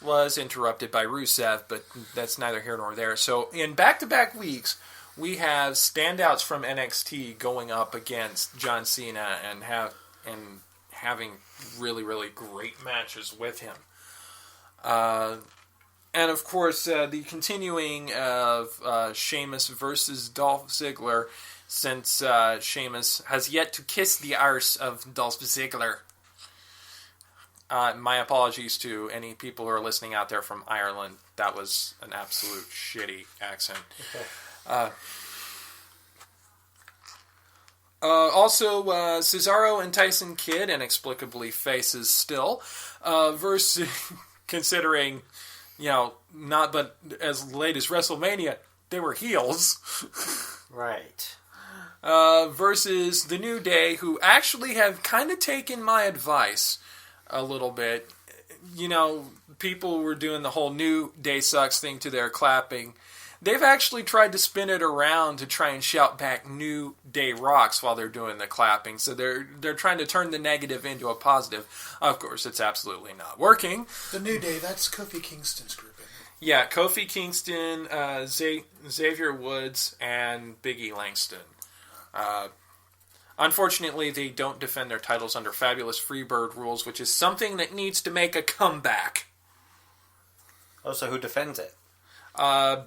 was interrupted by Rusev, but that's neither here nor there. So in back-to-back weeks, we have standouts from NXT going up against John Cena and having really, really great matches with him. And of course, the continuing of Sheamus versus Dolph Ziggler, since Sheamus has yet to kiss the arse of Dolph Ziggler. My apologies to any people who are listening out there from Ireland. That was an absolute shitty accent. Also, Cesaro and Tyson Kidd, inexplicably faces still, versus, considering... not but as late as WrestleMania, they were heels. Right. Versus the New Day, who actually have kind of taken my advice a little bit. People were doing the whole New Day sucks thing to their clapping. They've actually tried to spin it around to try and shout back New Day rocks while they're doing the clapping. So they're trying to turn the negative into a positive. Of course, it's absolutely not working. The New Day, that's Kofi Kingston's group, isn't it? Yeah, Kofi Kingston, Xavier Woods, and Big E Langston. Unfortunately, they don't defend their titles under Fabulous Freebird rules, which is something that needs to make a comeback. Oh, so who defends it?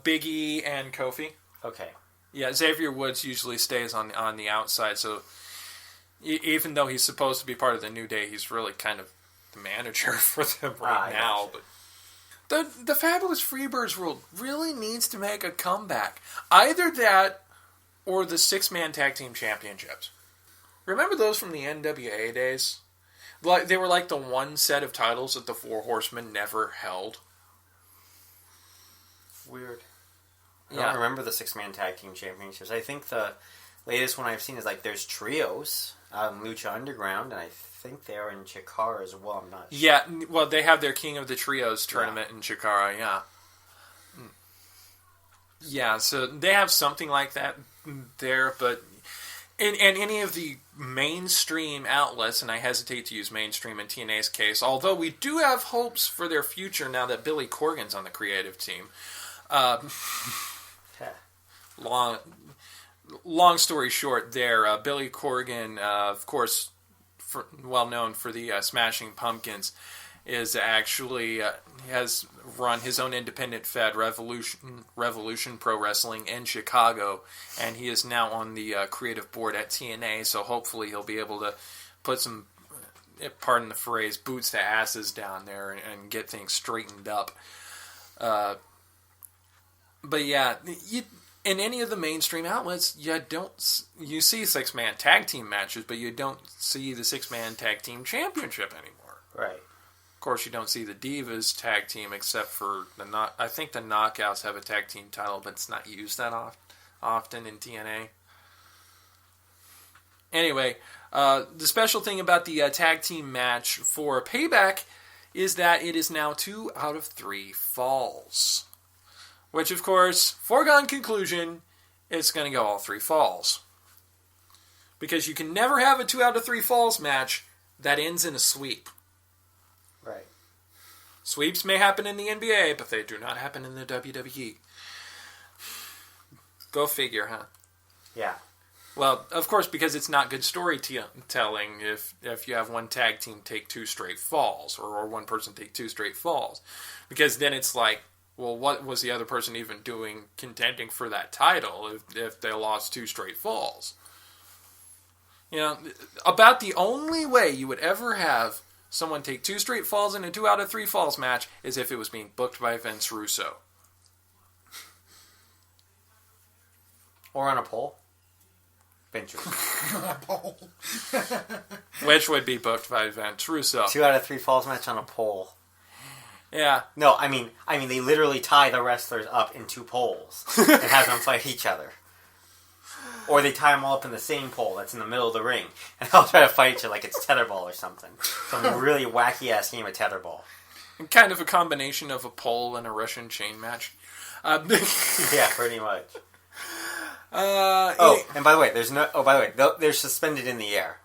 Big E and Kofi. Okay. Yeah, Xavier Woods usually stays on the outside, so even though he's supposed to be part of the New Day, he's really kind of the manager for them right now. But the Fabulous Freebirds rule really needs to make a comeback. Either that or the 6-man tag team championships. Remember those from the NWA days? They were like the one set of titles that the Four Horsemen never held. Weird. I don't remember the 6-man tag team championships. I think the latest one I've seen is there's trios out in Lucha Underground, and I think they are in Chikara as well. I'm not sure. Yeah, well, they have their King of the Trios tournament in Chikara, yeah. Yeah, so they have something like that there, but in any of the mainstream outlets, and I hesitate to use mainstream in TNA's case, although we do have hopes for their future now that Billy Corgan's on the creative team, Long story short there, Billy Corgan, of course, well known for the Smashing Pumpkins, is actually has run his own independent fed, Revolution Pro Wrestling in Chicago, and he is now on the creative board at TNA, so hopefully he'll be able to put some, pardon the phrase, boots to asses down there and get things straightened up. But yeah, in any of the mainstream outlets, you see 6-man tag team matches, but you don't see the 6-man tag team championship anymore. Right. Of course, you don't see the Divas tag team except for I think the Knockouts have a tag team title, but it's not used that often in TNA. Anyway, the special thing about the tag team match for Payback is that it is now 2 out of 3 falls. Which, of course, foregone conclusion, it's going to go all 3 falls. Because you can never have a 2 out of 3 falls match that ends in a sweep. Right. Sweeps may happen in the NBA, but they do not happen in the WWE. Go figure, huh? Yeah. Well, of course, because it's not good storytelling if you have one tag team take 2 straight falls, or one person take 2 straight falls. Because then it's like, well, what was the other person even doing contending for that title if they lost 2 straight falls? You know, about the only way you would ever have someone take 2 straight falls in a 2 out of 3 falls match is if it was being booked by Vince Russo. Or on a pole. Vince Russo. On a pole. Which would be booked by Vince Russo. 2 out of 3 falls match on a pole. Yeah. No, I mean they literally tie the wrestlers up in 2 poles and have them fight each other. Or they tie them all up in the same pole that's in the middle of the ring, and they'll try to fight each other like it's tetherball or something. Some really wacky-ass game of tetherball. And kind of a combination of a pole and a Russian chain match. Yeah, pretty much. And by the way, they're suspended in the air.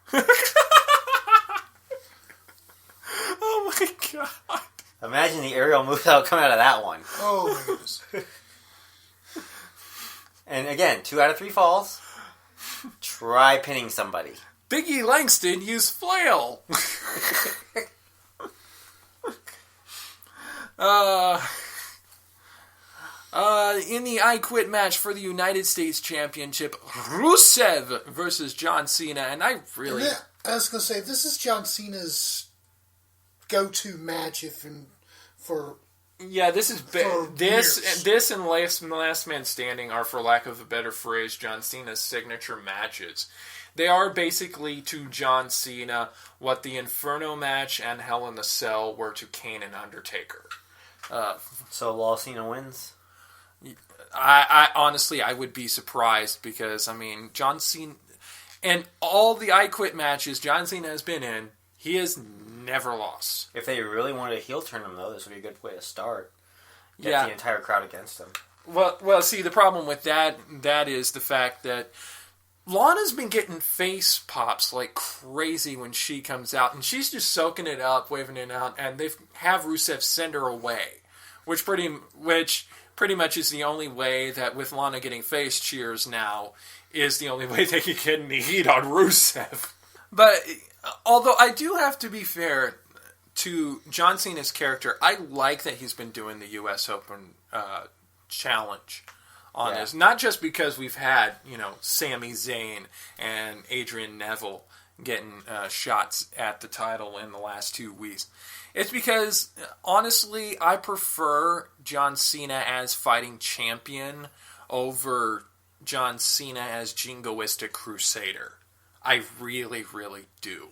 Oh my god. Imagine the aerial moves that will come out of that one. Oh my goodness. And again, 2 out of 3 falls. Try pinning somebody. Biggie Langston used flail. In the I Quit match for the United States Championship, Rusev versus John Cena, and I was going to say, this is John Cena's go-to match this and Last Man Standing are, for lack of a better phrase, John Cena's signature matches. They are basically to John Cena what the Inferno match and Hell in a Cell were to Kane and Undertaker. So Law Cena wins? I honestly, I would be surprised because, I mean, John Cena, and all the I Quit matches John Cena has been in, he has never lost. If they really wanted to heel turn him, though, this would be a good way to start. Get the entire crowd against him. Well, see, the problem with that is the fact that Lana's been getting face pops like crazy when she comes out, and she's just soaking it up, waving it out, and they have Rusev send her away, which pretty much is the only way that, with Lana getting face cheers now, is the only way they can get any heat on Rusev. But although I do have to be fair to John Cena's character, I like that he's been doing the U.S. Open challenge on this. Not just because we've had, Sami Zayn and Adrian Neville getting shots at the title in the last 2 weeks. It's because, honestly, I prefer John Cena as fighting champion over John Cena as jingoistic crusader. I really, really do.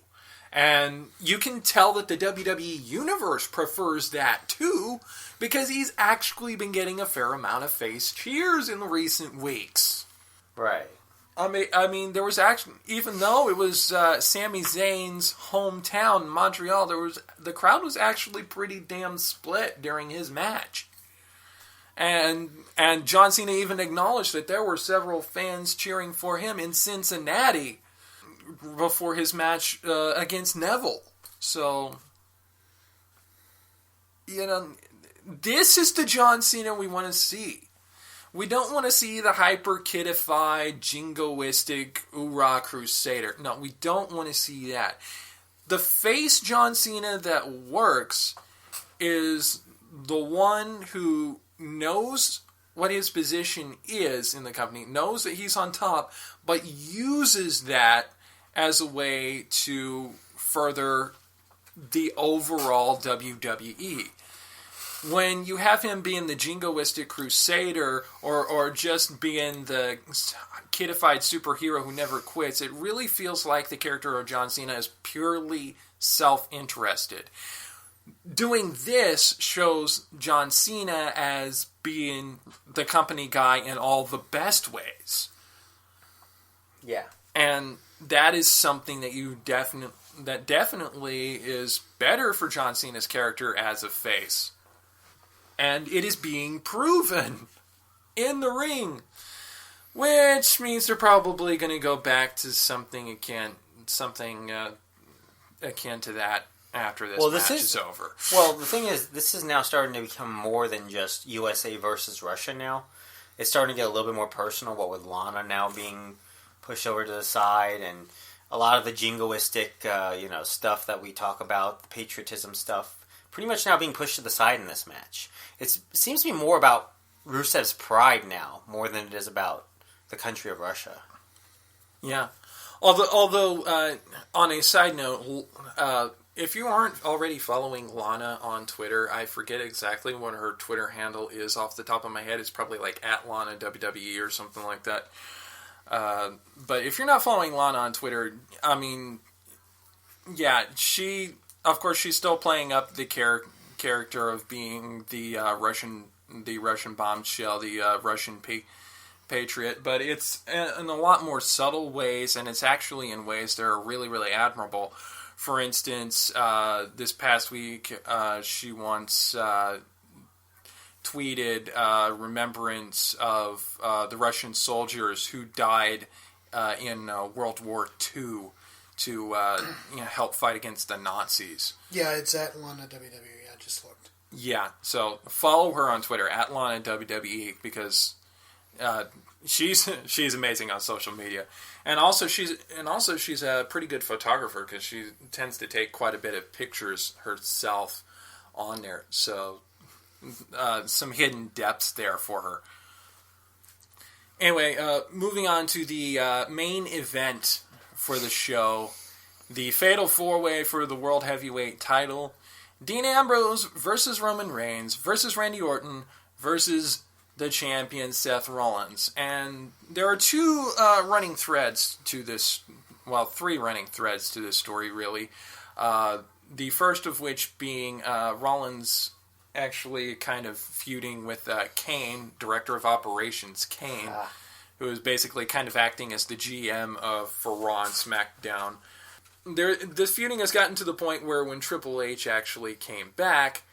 And you can tell that the WWE Universe prefers that too, because he's actually been getting a fair amount of face cheers in the recent weeks. Right. I mean, there was actually, even though it was Sami Zayn's hometown, Montreal, the crowd was actually pretty damn split during his match. And John Cena even acknowledged that there were several fans cheering for him in Cincinnati before his match against Neville. So, this is the John Cena we want to see. We don't want to see the hyper-kidified, jingoistic, oorah crusader. No, we don't want to see that. The face John Cena that works is the one who knows what his position is in the company, knows that he's on top, but uses that as a way to further the overall WWE. When you have him being the jingoistic crusader or just being the kidified superhero who never quits, it really feels like the character of John Cena is purely self-interested. Doing this shows John Cena as being the company guy in all the best ways. Yeah. And that is something that definitely is better for John Cena's character as a face. And it is being proven in the ring. Which means they're probably going to go back to something akin to that after this match is over. Well, the thing is, this is now starting to become more than just USA versus Russia now. It's starting to get a little bit more personal, what with Lana now being pushed over to the side, and a lot of the jingoistic stuff that we talk about, the patriotism stuff, pretty much now being pushed to the side in this match. It seems to be more about Rusev's pride now, more than it is about the country of Russia. Yeah. Although on a side note, if you aren't already following Lana on Twitter, I forget exactly what her Twitter handle is off the top of my head. It's probably like @Lana WWE or something like that. But if you're not following Lana on Twitter, I mean, yeah, she's still playing up the character of being the Russian bombshell, the Russian patriot, but it's in a lot more subtle ways, and it's actually in ways that are really, really admirable. For instance, this past week, she once tweeted remembrance of the Russian soldiers who died in World War II to help fight against the Nazis. Yeah, it's @Lana WWE. I just looked. Yeah, so follow her on Twitter @Lana WWE because she's amazing on social media, and also she's a pretty good photographer because she tends to take quite a bit of pictures herself on there. So some hidden depths there for her. Anyway, moving on to the main event for the show, the Fatal 4-Way for the World Heavyweight title. Dean Ambrose versus Roman Reigns versus Randy Orton versus the champion Seth Rollins. And there are three running threads to this story, really. The first of which being Rollins actually kind of feuding with Kane, Director of Operations Kane, who is basically kind of acting as the GM for Raw and SmackDown. This feuding has gotten to the point where when Triple H actually came back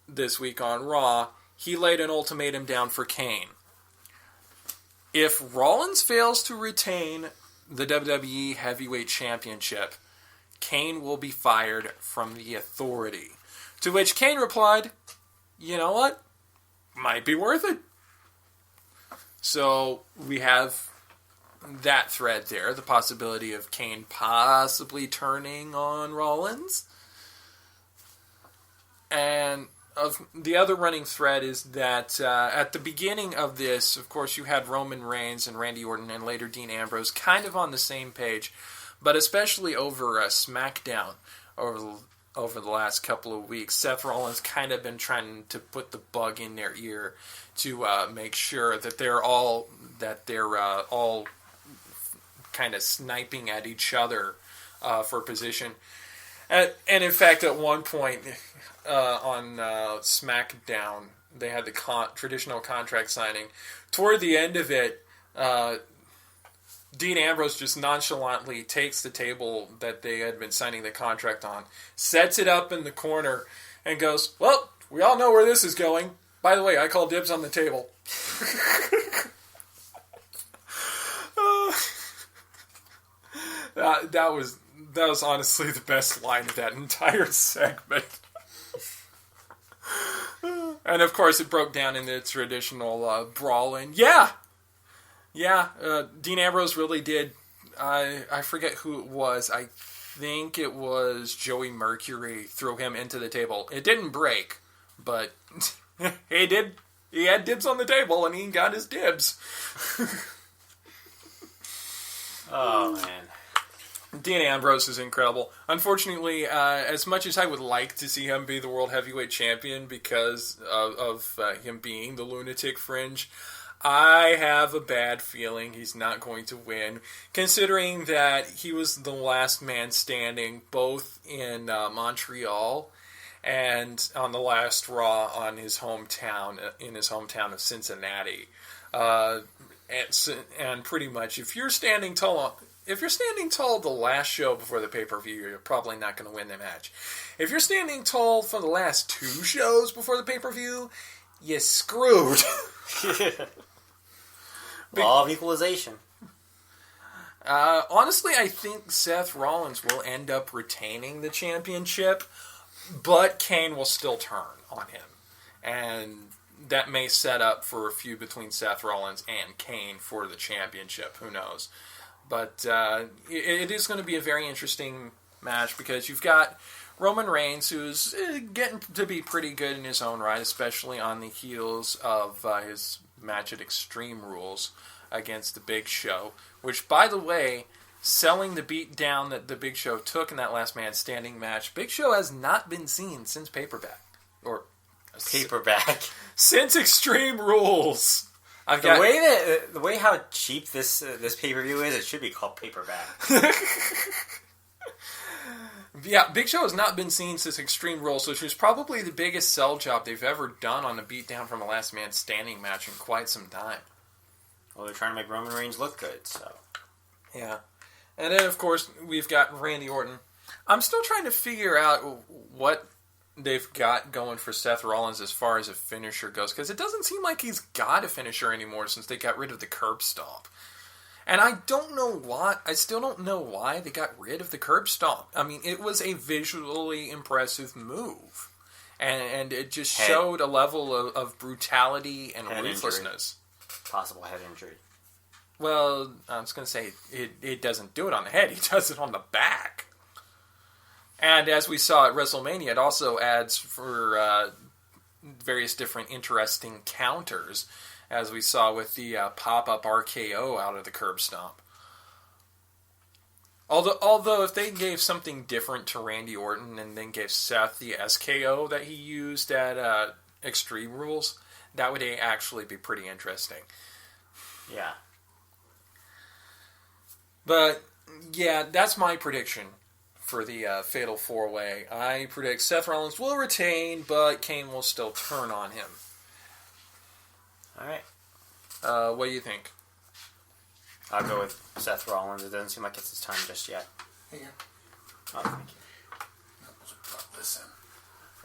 this week on Raw, he laid an ultimatum down for Kane. If Rollins fails to retain the WWE Heavyweight Championship, Kane will be fired from the Authority. To which Kane replied, "You know what? Might be worth it." So we have that thread there, the possibility of Kane possibly turning on Rollins. And the other running thread is that at the beginning of this, of course, you had Roman Reigns and Randy Orton and later Dean Ambrose kind of on the same page, but especially over SmackDown over the last couple of weeks, Seth Rollins kind of been trying to put the bug in their ear to make sure that they're all kind of sniping at each other for position. And in fact, at one point on SmackDown, they had the traditional contract signing. Toward the end of it, Dean Ambrose just nonchalantly takes the table that they had been signing the contract on, sets it up in the corner, and goes, "Well, we all know where this is going. By the way, I call dibs on the table." That was honestly the best line of that entire segment. And of course, it broke down into the traditional brawling. Yeah, Dean Ambrose really did. I forget who it was. I think it was Joey Mercury threw him into the table. It didn't break, but he did. He had dibs on the table, and he got his dibs. Oh, man. Dean Ambrose is incredible. Unfortunately, as much as I would like to see him be the World Heavyweight Champion because of him being the Lunatic Fringe, I have a bad feeling he's not going to win, considering that he was the last man standing both in Montreal and on the last Raw in his hometown of Cincinnati. And pretty much, if you're standing tall the last show before the pay-per-view, you're probably not going to win the match. If you're standing tall for the last 2 shows before the pay-per-view, you're screwed. Law of equalization. Honestly, I think Seth Rollins will end up retaining the championship, but Kane will still turn on him. And that may set up for a feud between Seth Rollins and Kane for the championship. Who knows? But it is going to be a very interesting match because you've got Roman Reigns, who's getting to be pretty good in his own right, especially on the heels of his match at Extreme Rules against the Big Show, which, by the way, selling the beat down that the Big Show took in that last man standing match, Big Show has not been seen since Payback. Since Extreme Rules. The way how cheap this pay-per-view is, it should be called Paperback. Yeah, Big Show has not been seen since Extreme Rules, which was probably the biggest sell job they've ever done on a beatdown from a last man standing match in quite some time. Well, they're trying to make Roman Reigns look good, so. Yeah. And then, of course, we've got Randy Orton. I'm still trying to figure out what they've got going for Seth Rollins as far as a finisher goes, because it doesn't seem like he's got a finisher anymore since they got rid of the curb stomp. And I don't know why. I still don't know why they got rid of the curb stomp. I mean, it was a visually impressive move. And it just showed a level of brutality and ruthlessness. Possible head injury. Well, I was going to say, it doesn't do it on the head. He does it on the back. And as we saw at WrestleMania, it also adds for various different interesting counters, as we saw with the pop-up RKO out of the curb stomp. Although if they gave something different to Randy Orton and then gave Seth the SKO that he used at Extreme Rules, that would actually be pretty interesting. Yeah. But, yeah, that's my prediction for the Fatal 4-Way. I predict Seth Rollins will retain, but Kane will still turn on him. Alright. What do you think? I'll go with Seth Rollins. It doesn't seem like it's his time just yet. Here. Oh, thank you. Plug this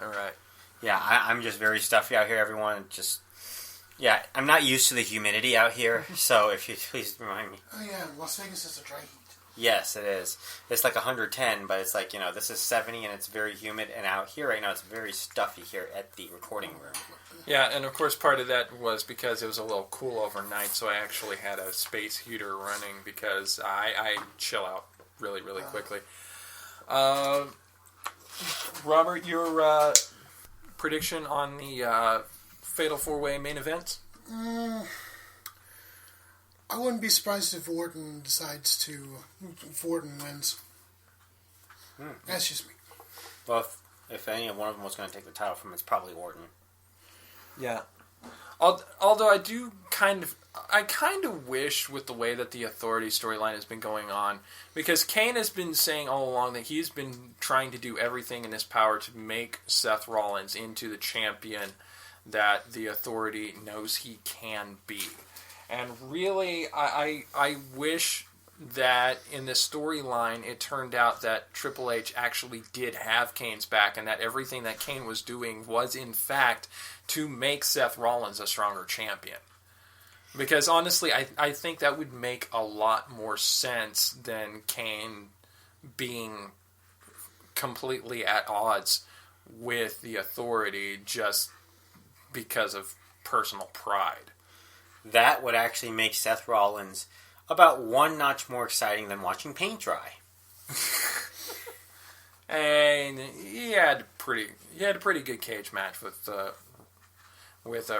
in. Alright. Yeah, I'm just very stuffy out here, everyone. Yeah, I'm not used to the humidity out here, so if you please remind me. Oh yeah, Las Vegas is a dry heat. Yes, it is. It's like 110, but it's like, this is 70 and it's very humid, and out here right now it's very stuffy here at the recording room. Yeah, and of course part of that was because it was a little cool overnight, so I actually had a space heater running because I chill out really, really quickly. Robert, your prediction on the Fatal 4-Way main event? I wouldn't be surprised if Orton wins. That's just me. Well, if any one of them was going to take the title from him, it's probably Orton. Yeah. Although I kind of wish with the way that the Authority storyline has been going on, because Kane has been saying all along that he's been trying to do everything in his power to make Seth Rollins into the champion that the Authority knows he can be. And really, I wish that in this storyline it turned out that Triple H actually did have Kane's back and that everything that Kane was doing was in fact to make Seth Rollins a stronger champion. Because honestly, I think that would make a lot more sense than Kane being completely at odds with the Authority just because of personal pride. That would actually make Seth Rollins about one notch more exciting than watching paint dry. And he had a pretty good cage match with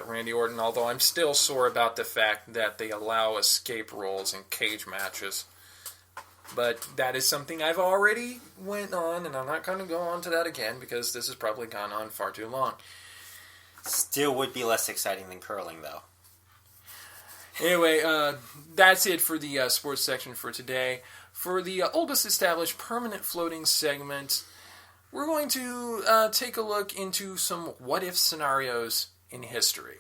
Randy Orton, although I'm still sore about the fact that they allow escape rolls in cage matches. But that is something I've already went on, and I'm not going to go on to that again because this has probably gone on far too long. Still would be less exciting than curling, though. Anyway, that's it for the sports section for today. For the oldest established permanent floating segment, we're going to take a look into some what-if scenarios in history.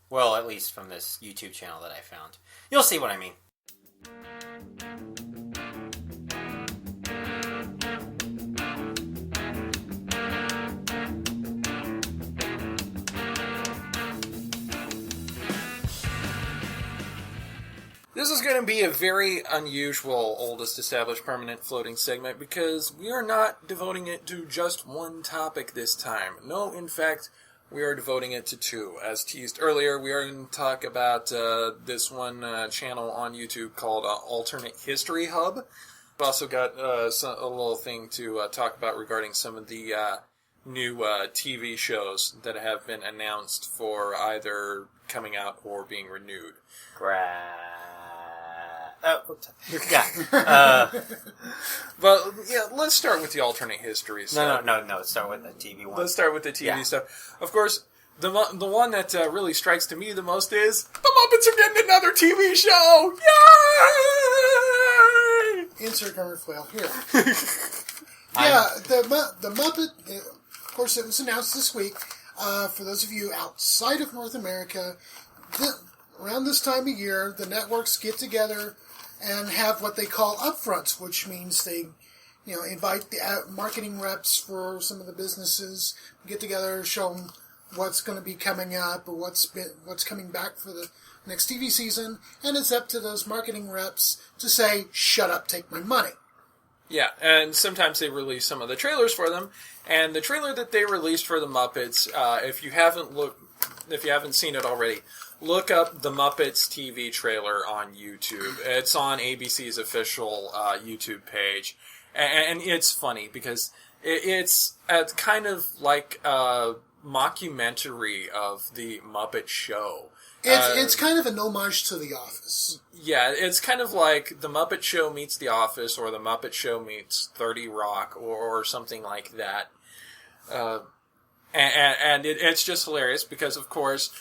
Well, at least from this YouTube channel that I found. You'll see what I mean. This is going to be a very unusual oldest established permanent floating segment because we are not devoting it to just one topic this time. No, in fact, we are devoting it to two. As teased earlier, we are going to talk about this one channel on YouTube called AlternateHistoryHub. We've also got a little thing to talk about regarding some of the new TV shows that have been announced for either coming out or being renewed. Well, yeah, let's start with the alternate history stuff. No. Let's start with the TV one. Let's start with the TV stuff. Of course, the one that really strikes to me the most is the Muppets are getting another TV show! Yay! Insert commercial here. The Muppet, of course, it was announced this week. For those of you outside of North America, around this time of year, the networks get together and have what they call upfronts, which means they, invite the marketing reps for some of the businesses, get together, show them what's going to be coming up or what's coming back for the next TV season, and it's up to those marketing reps to say, "Shut up, take my money." Yeah, and sometimes they release some of the trailers for them, and the trailer that they released for the Muppets, if you haven't seen it already, look up the Muppets TV trailer on YouTube. It's on ABC's official YouTube page. And it's funny because it's kind of like a mockumentary of the Muppet Show. It's kind of an homage to The Office. Yeah, it's kind of like The Muppet Show meets The Office or The Muppet Show meets 30 Rock or something like that. And it's just hilarious because, of course,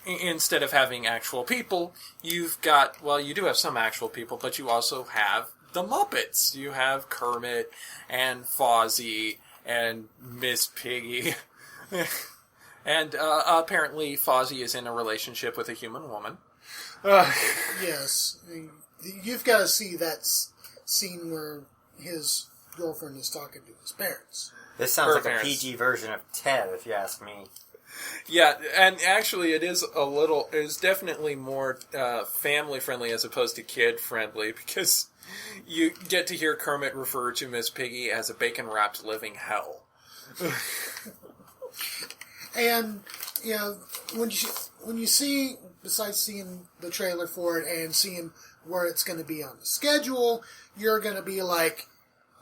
instead of having actual people, you do have some actual people, but you also have the Muppets. You have Kermit and Fozzie and Miss Piggy. And apparently Fozzie is in a relationship with a human woman. Yes. You've got to see that scene where his girlfriend is talking to his parents. This sounds like a PG version of Ted, if you ask me. Yeah, and actually it is definitely more family-friendly as opposed to kid-friendly, because you get to hear Kermit refer to Miss Piggy as a bacon-wrapped living hell. And, when you see, besides seeing the trailer for it and seeing where it's going to be on the schedule, you're going to be like,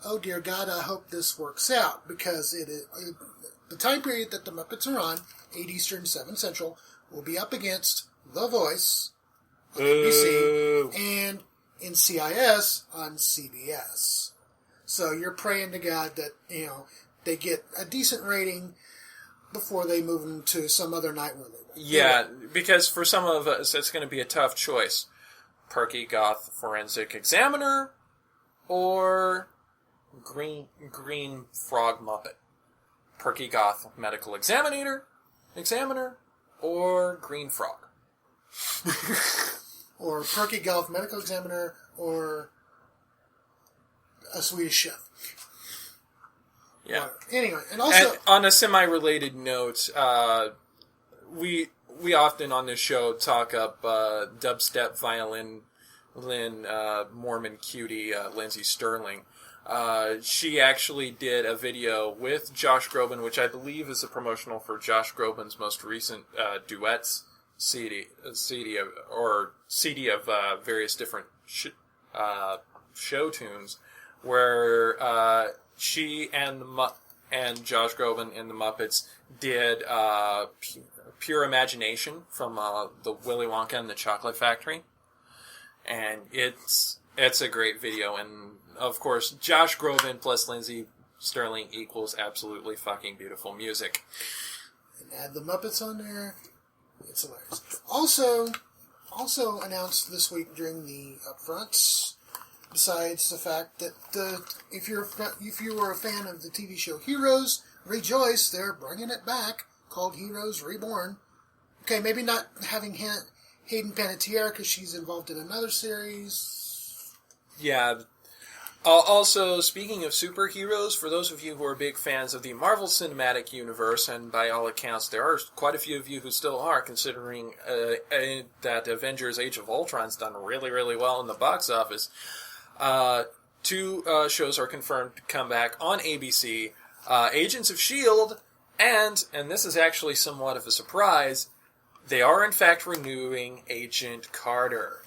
oh dear God, I hope this works out, because the time period that the Muppets are on, 8 Eastern, 7 Central, will be up against The Voice on NBC and NCIS on CBS. So you're praying to God that, they get a decent rating before they move them to some other night where they won't. Yeah, because for some of us, it's going to be a tough choice. Perky Goth Forensic Examiner or Green Frog Muppet. Perky Goth Medical Examiner, or Green Frog. Or Perky Goth Medical Examiner, or a Swedish Chef. Yeah. Anyway, and also... And on a semi-related note, we often on this show talk up dubstep violin Mormon cutie Lindsay Sterling. She actually did a video with Josh Groban, which I believe is a promotional for Josh Groban's most recent duets CD of various different show tunes, where she and Josh Groban and the Muppets did Pure Imagination from the Willy Wonka and the Chocolate Factory, and it's a great video. And of course, Josh Groban plus Lindsay Sterling equals absolutely fucking beautiful music. And add the Muppets on there. It's hilarious. Also announced this week during the upfronts, besides the fact that if you were a fan of the TV show Heroes, rejoice, they're bringing it back, called Heroes Reborn. Okay, maybe not having Hayden Panettiere because she's involved in another series. Yeah. Also, speaking of superheroes, for those of you who are big fans of the Marvel Cinematic Universe, and by all accounts there are quite a few of you who still are, considering that Avengers Age of Ultron's done really, really well in the box office, two shows are confirmed to come back on ABC, Agents of S.H.I.E.L.D., and this is actually somewhat of a surprise, they are in fact renewing Agent Carter.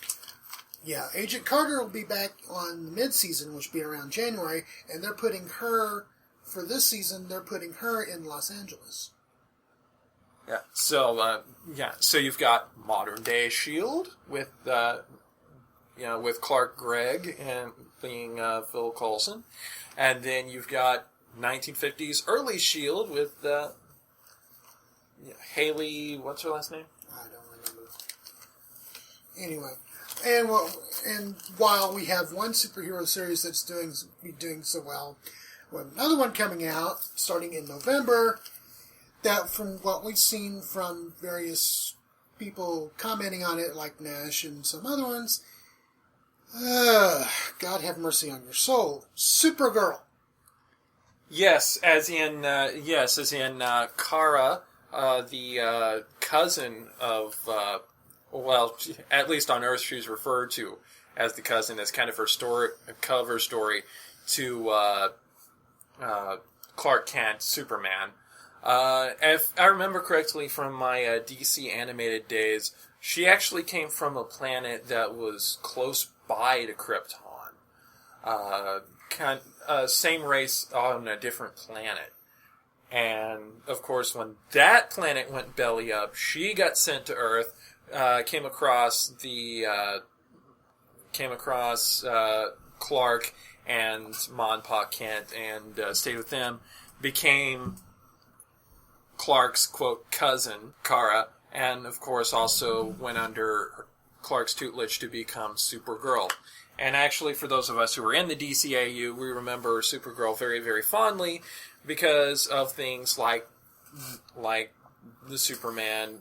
Yeah, Agent Carter will be back on the mid-season, which will be around January, and they're putting her, for this season, they're putting her in Los Angeles. Yeah, so you've got modern-day S.H.I.E.L.D. with Clark Gregg and being Phil Coulson, and then you've got 1950s early S.H.I.E.L.D. with Haley, what's her last name? I don't remember. Anyway. And while we have one superhero series that's doing so well, we have another one coming out starting in November. That, from what we've seen from various people commenting on it, like Nash and some other ones, God have mercy on your soul, Supergirl. Yes, as in Kara, the cousin of. Well, at least on Earth, she's referred to as the cousin. That's kind of her cover story to Clark Kent, Superman. If I remember correctly from my DC animated days, she actually came from a planet that was close by to Krypton. Same race on a different planet. And, of course, when that planet went belly up, she got sent to Earth. Came across Clark and Ma and Pa Kent and stayed with them. Became Clark's, quote, cousin, Kara, and of course also went under Clark's tutelage to become Supergirl. And actually, for those of us who were in the DCAU, we remember Supergirl very, very fondly because of things like the Superman,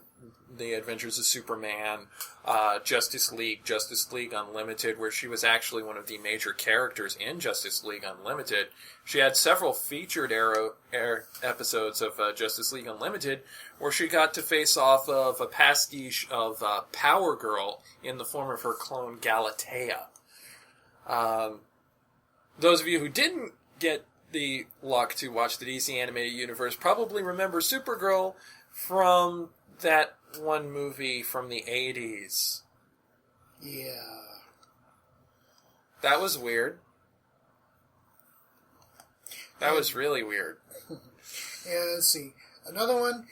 The Adventures of Superman, Justice League Unlimited, where she was actually one of the major characters in Justice League Unlimited. She had several featured episodes of Justice League Unlimited where she got to face off of a pastiche of Power Girl in the form of her clone Galatea. Those of you who didn't get the luck to watch the DC Animated Universe probably remember Supergirl from that one movie from the 80s. Yeah. That was weird. That was really weird. And let's see. Another one.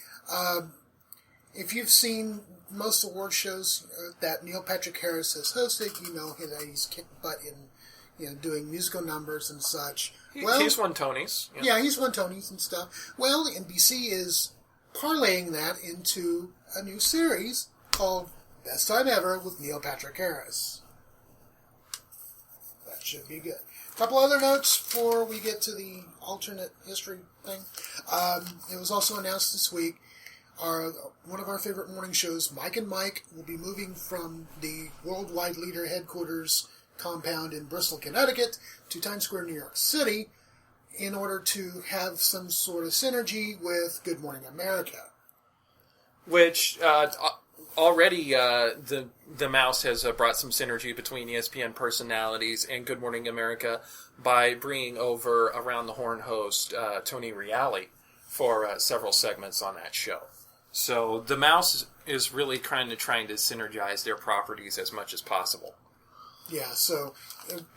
If you've seen most award shows that Neil Patrick Harris has hosted, you know that he's kicked butt in, doing musical numbers and such. He's won Tonys. Yeah, he's won Tonys and stuff. Well, NBC is parlaying that into a new series called Best Time Ever with Neil Patrick Harris. That should be good. A couple other notes before we get to the alternate history thing. It was also announced this week, one of our favorite morning shows, Mike and Mike, will be moving from the Worldwide Leader headquarters compound in Bristol, Connecticut, to Times Square, New York City, in order to have some sort of synergy with Good Morning America. Which, already the Mouse has brought some synergy between ESPN personalities and Good Morning America by bringing over Around the Horn host Tony Reale for several segments on that show. So the Mouse is really trying to synergize their properties as much as possible. Yeah, so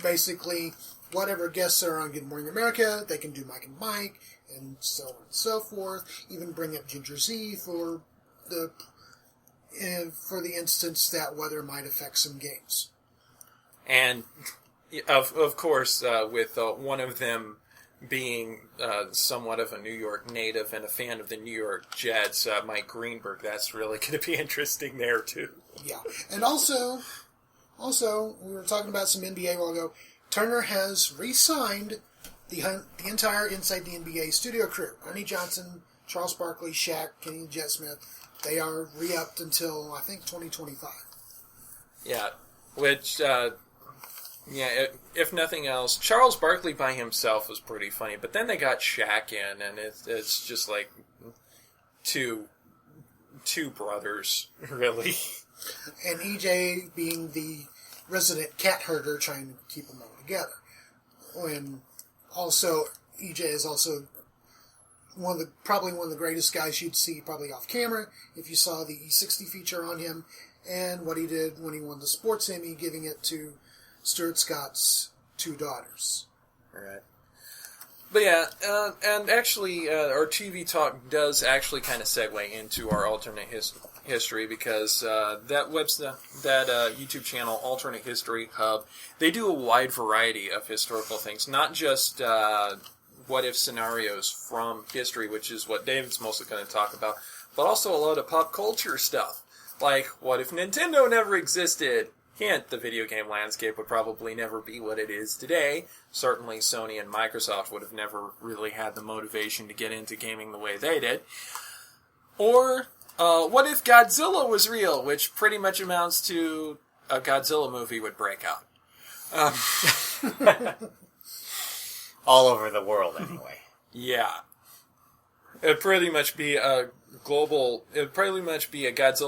basically, whatever guests are on Good Morning America, they can do Mike and Mike, and so on and so forth. Even bring up Ginger Z for the instance that weather might affect some games. And of course, with one of them being somewhat of a New York native and a fan of the New York Jets, Mike Greenberg, that's really going to be interesting there too. Yeah, and also, we were talking about some NBA a while ago. Turner has re-signed the entire Inside the NBA studio crew. Ernie Johnson, Charles Barkley, Shaq, Kenny Jet Smith. They are re-upped until, I think, 2025. Yeah, which, if nothing else, Charles Barkley by himself was pretty funny, but then they got Shaq in, and it's just like two brothers, really. And EJ being the resident cat herder trying to keep them all together. And also, EJ is also probably one of the greatest guys you'd see probably off camera if you saw the E60 feature on him and what he did when he won the Sports Emmy, giving it to Stuart Scott's two daughters. All right. But yeah, and actually, our TV talk does actually kind of segue into our alternate history because that YouTube channel, Alternate History Hub, they do a wide variety of historical things, not just what-if scenarios from history, which is what David's mostly going to talk about, but also a lot of pop culture stuff, like what if Nintendo never existed? Hint, the video game landscape would probably never be what it is today. Certainly Sony and Microsoft would have never really had the motivation to get into gaming the way they did. Or, what if Godzilla was real, which pretty much amounts to a Godzilla movie would break out. All over the world, anyway. Yeah. It'd pretty much be a Godzilla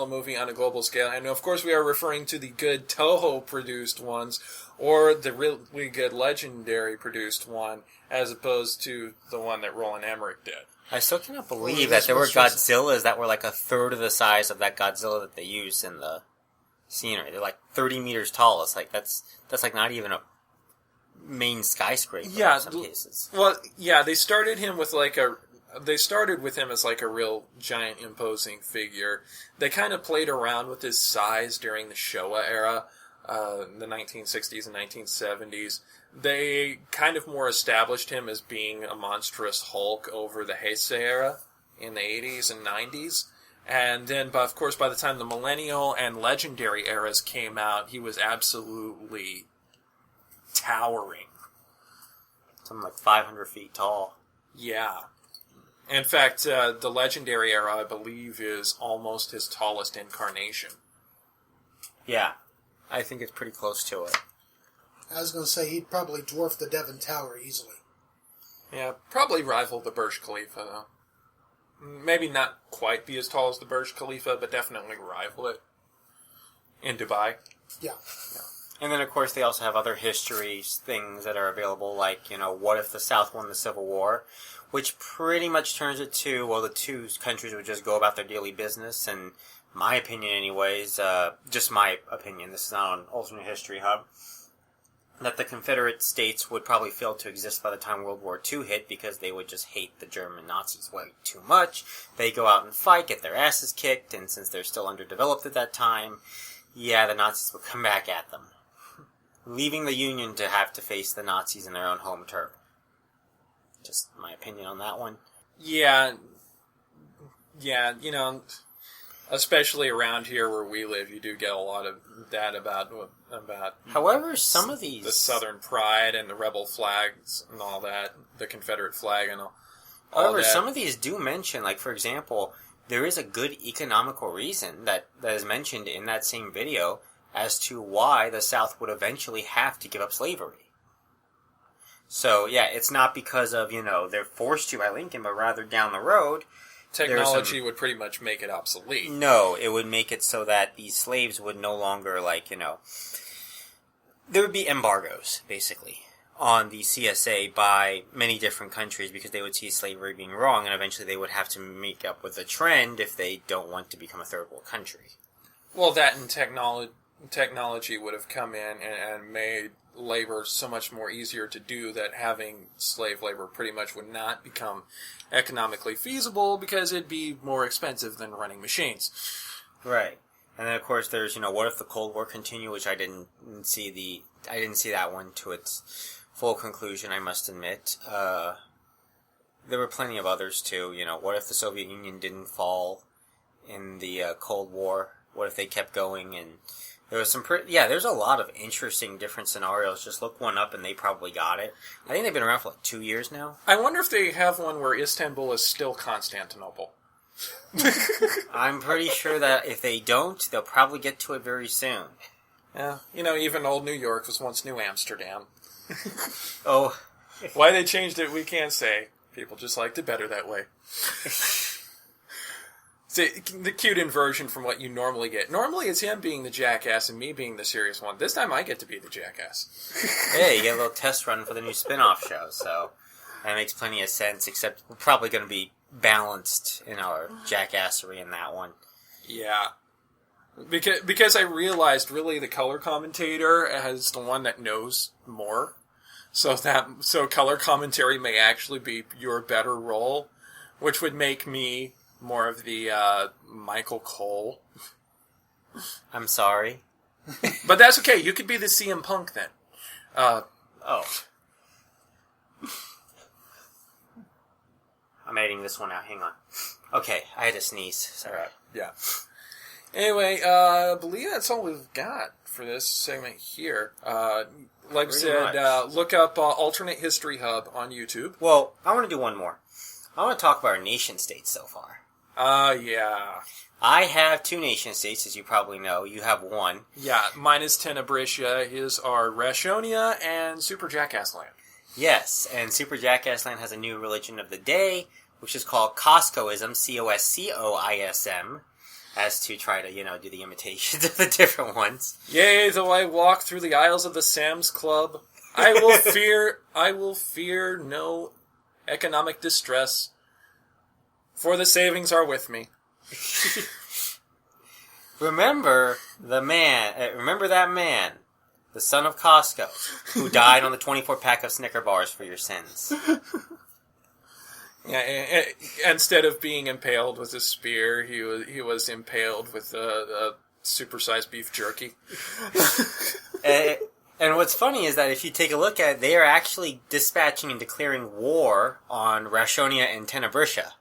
movie on a global scale. And of course we are referring to the good Toho produced ones, or the really good Legendary produced one, as opposed to the one that Roland Emmerich did. I still cannot believe that there were Godzillas that were like a third of the size of that Godzilla that they used in the scenery. They're like 30 meters tall. It's like, that's like not even a main skyscraper in some cases. Well, yeah, they started with him as like a real giant imposing figure. They kind of played around with his size during the Showa era, the 1960s and 1970s. They kind of more established him as being a monstrous Hulk over the Heisei era in the 80s and 90s. And then, of course, by the time the Millennial and Legendary eras came out, he was absolutely towering. Something like 500 feet tall. Yeah. In fact, the Legendary era, I believe, is almost his tallest incarnation. Yeah. I think it's pretty close to it. I was going to say he'd probably dwarf the Devon Tower easily. Yeah, probably rival the Burj Khalifa, though. Maybe not quite be as tall as the Burj Khalifa, but definitely rival it. In Dubai. Yeah. And then, of course, they also have other history things that are available, like, what if the South won the Civil War? Which pretty much turns it to, well, the two countries would just go about their daily business, and my opinion anyways, just my opinion, this is not on Alternate History Hub, that the Confederate States would probably fail to exist by the time World War II hit because they would just hate the German Nazis way too much. They go out and fight, get their asses kicked, and since they're still underdeveloped at that time, yeah, the Nazis would come back at them, leaving the Union to have to face the Nazis in their own home turf. Just my opinion on that one. Yeah, especially around here where we live, you do get a lot of that about. However, some of these, the Southern pride and the rebel flags and all that, the Confederate flag and all. However, some of these do mention, like for example, there is a good economical reason that is mentioned in that same video as to why the South would eventually have to give up slavery. So, yeah, it's not because of, they're forced to by Lincoln, but rather down the road, technology would pretty much make it obsolete. No, it would make it so that these slaves would no longer, there would be embargoes, basically, on the CSA by many different countries because they would see slavery being wrong, and eventually they would have to make up with the trend if they don't want to become a third world country. Well, that and technology would have come in and made labor so much more easier to do that having slave labor pretty much would not become economically feasible because it'd be more expensive than running machines. Right. And then, of course, there's, what if the Cold War continued, which I didn't see that one to its full conclusion, I must admit. There were plenty of others, too. What if the Soviet Union didn't fall in the Cold War? What if they kept going? And there was there's a lot of interesting different scenarios. Just look one up and they probably got it. I think they've been around for 2 years now. I wonder if they have one where Istanbul is still Constantinople. I'm pretty sure that if they don't, they'll probably get to it very soon. Yeah, even old New York was once New Amsterdam. Oh. Why they changed it, we can't say. People just liked it better that way. See, the cute inversion from what you normally get. Normally it's him being the jackass and me being the serious one. This time I get to be the jackass. Hey, you get a little test run for the new spin-off show, so that makes plenty of sense, except we're probably going to be balanced in our jackassery in that one. Yeah. Because I realized really the color commentator is the one that knows more. So color commentary may actually be your better role, which would make me more of the Michael Cole. I'm sorry. But that's okay. You could be the CM Punk then. Oh. I'm editing this one out. Hang on. Okay, I had to sneeze. Sorry. Yeah. Anyway, I believe that's all we've got for this segment here. Like I said, look up Alternate History Hub on YouTube. Well, I want to do one more. I want to talk about our nation states so far. Yeah. I have 2 nation states, as you probably know. You have 1. Yeah, mine is Tenebritia, his are Rashonia and Super Jackass Land. Yes, and Super Jackass Land has a new religion of the day, which is called Costcoism, Coscoism, as to try to, do the imitations of the different ones. Yea, though I walk through the aisles of the Sam's Club, I will fear no economic distress, for the savings are with me. Remember that man, the son of Costco, who died on the 24-pack of Snicker bars for your sins. Yeah, instead of being impaled with a spear, he was impaled with a supersized beef jerky. And what's funny is that if you take a look at it, they are actually dispatching and declaring war on Rashonia and Tenebritia.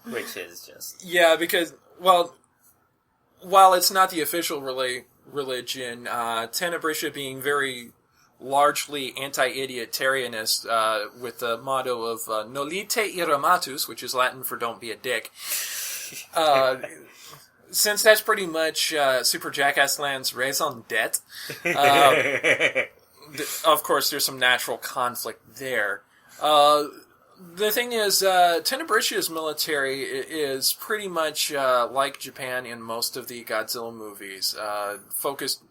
Which is just... Yeah, because, while it's not the official religion, Tenebritia being very largely anti-idiotarianist, with the motto of Nolite iramatus, which is Latin for don't be a dick. Since that's pretty much Super Jackass Land's raison d'etre, of course there's some natural conflict there. The thing is, Tenebritia's military is pretty much like Japan in most of the Godzilla movies. Focused,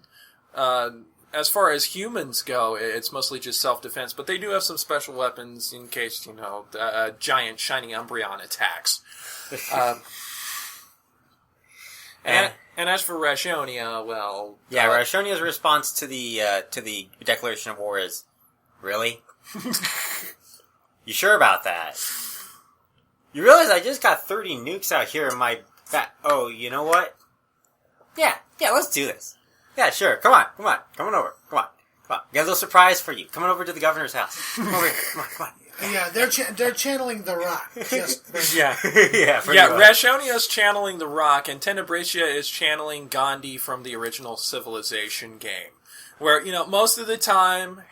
as far as humans go, it's mostly just self-defense, but they do have some special weapons in case, giant shiny Umbreon attacks. And as for Rashonia, well... Yeah, Rashonia's response to the declaration of war is, really? You sure about that? You realize I just got 30 nukes out here in my back. Oh, you know what? Yeah, let's do this. Yeah, sure. Come on over. Come on. Got a little surprise for you. Coming over to the governor's house. Come over here. Come on. Yeah, they're channeling The Rock. Yeah. Yeah, Rashonia's channeling The Rock, and Tenebritia is channeling Gandhi from the original Civilization game. Where, most of the time,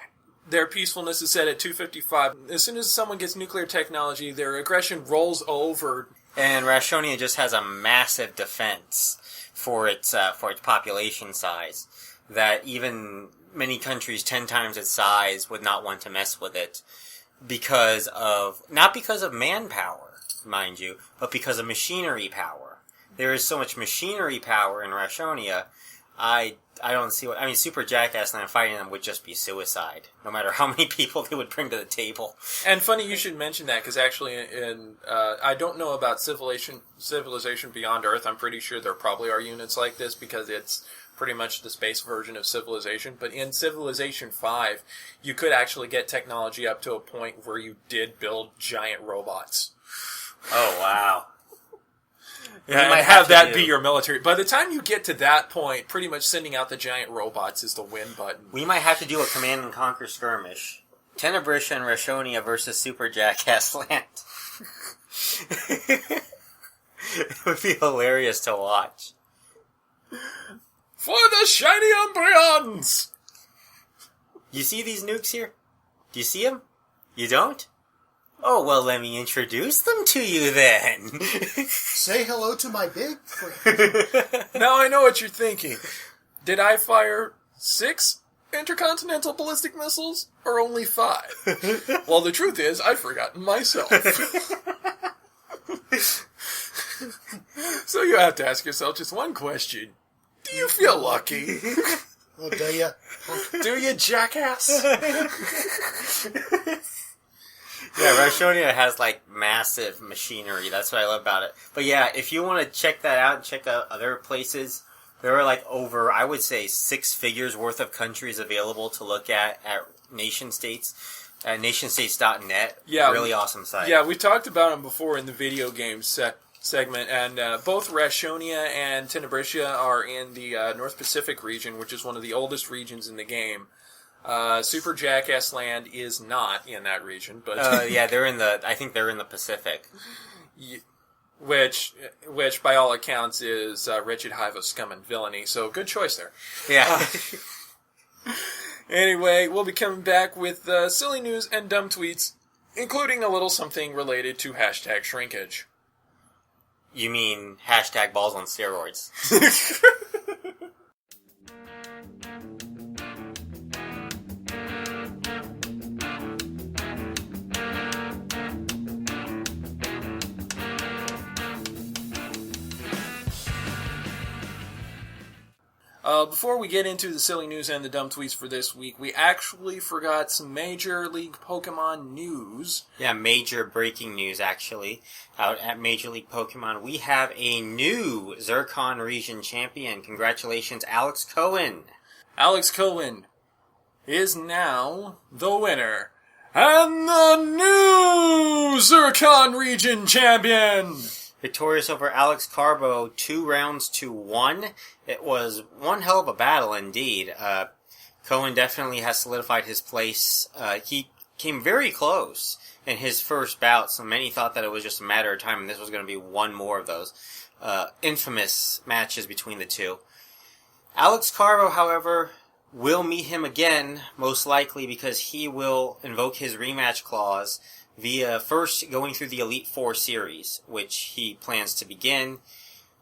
their peacefulness is set at 255. As soon as someone gets nuclear technology, their aggression rolls over. And Rashonia just has a massive defense for its population size that even many countries 10 times its size would not want to mess with it not because of manpower, mind you, but because of machinery power. There is so much machinery power in Rashonia, I don't see what... I mean, Super Jackass Land fighting them would just be suicide, no matter how many people they would bring to the table. And funny you should mention that, because actually I don't know about Civilization Beyond Earth. I'm pretty sure there probably are units like this, because it's pretty much the space version of Civilization. But in Civilization 5, you could actually get technology up to a point where you did build giant robots. Oh, wow. Yeah, and have that be your military. By the time you get to that point, pretty much sending out the giant robots is the win button. We might have to do a Command and Conquer skirmish. Tenebrisha and Rashonia versus Super Jackass Land. It would be hilarious to watch. For the shiny Umbreons! You see these nukes here? Do you see them? You don't? Oh, well, let me introduce them to you then. Say hello to my big friend. Now I know what you're thinking. Did I fire 6 intercontinental ballistic missiles, or only 5? Well, the truth is, I've forgotten myself. So you have to ask yourself just one question. Do you feel lucky? Oh, do ya? Do you, jackass? Yeah, Rashonia has, like, massive machinery. That's what I love about it. But yeah, if you want to check that out and check out other places, there are, like, over, I would say, 6 figures worth of countries available to look at nation states. Nationstates.net. Yeah. Really awesome site. Yeah, we talked about them before in the video game segment, and both Rashonia and Tenebrisha are in the North Pacific region, which is one of the oldest regions in the game. Super Jackass Land is not in that region, but yeah, I think they're in the Pacific. Which by all accounts is wretched hive of scum and villainy. So good choice there. Yeah. Anyway, we'll be coming back with silly news and dumb tweets, including a little something related to hashtag shrinkage. You mean hashtag balls on steroids? Before we get into the silly news and the dumb tweets for this week, we actually forgot some Major League Pokemon news. Yeah, major breaking news, actually. Out at Major League Pokemon, we have a new Zircon region champion. Congratulations, Alex Cohen. Alex Cohen is now the winner and the new Zircon region champion. Victorious over Alex Carbo, 2 rounds to 1. It was one hell of a battle indeed. Cohen definitely has solidified his place. He came very close in his first bout, so many thought that it was just a matter of time, and this was going to be one more of those infamous matches between the two. Alex Carbo, however, will meet him again, most likely, because he will invoke his rematch clause via first going through the Elite Four series, which he plans to begin.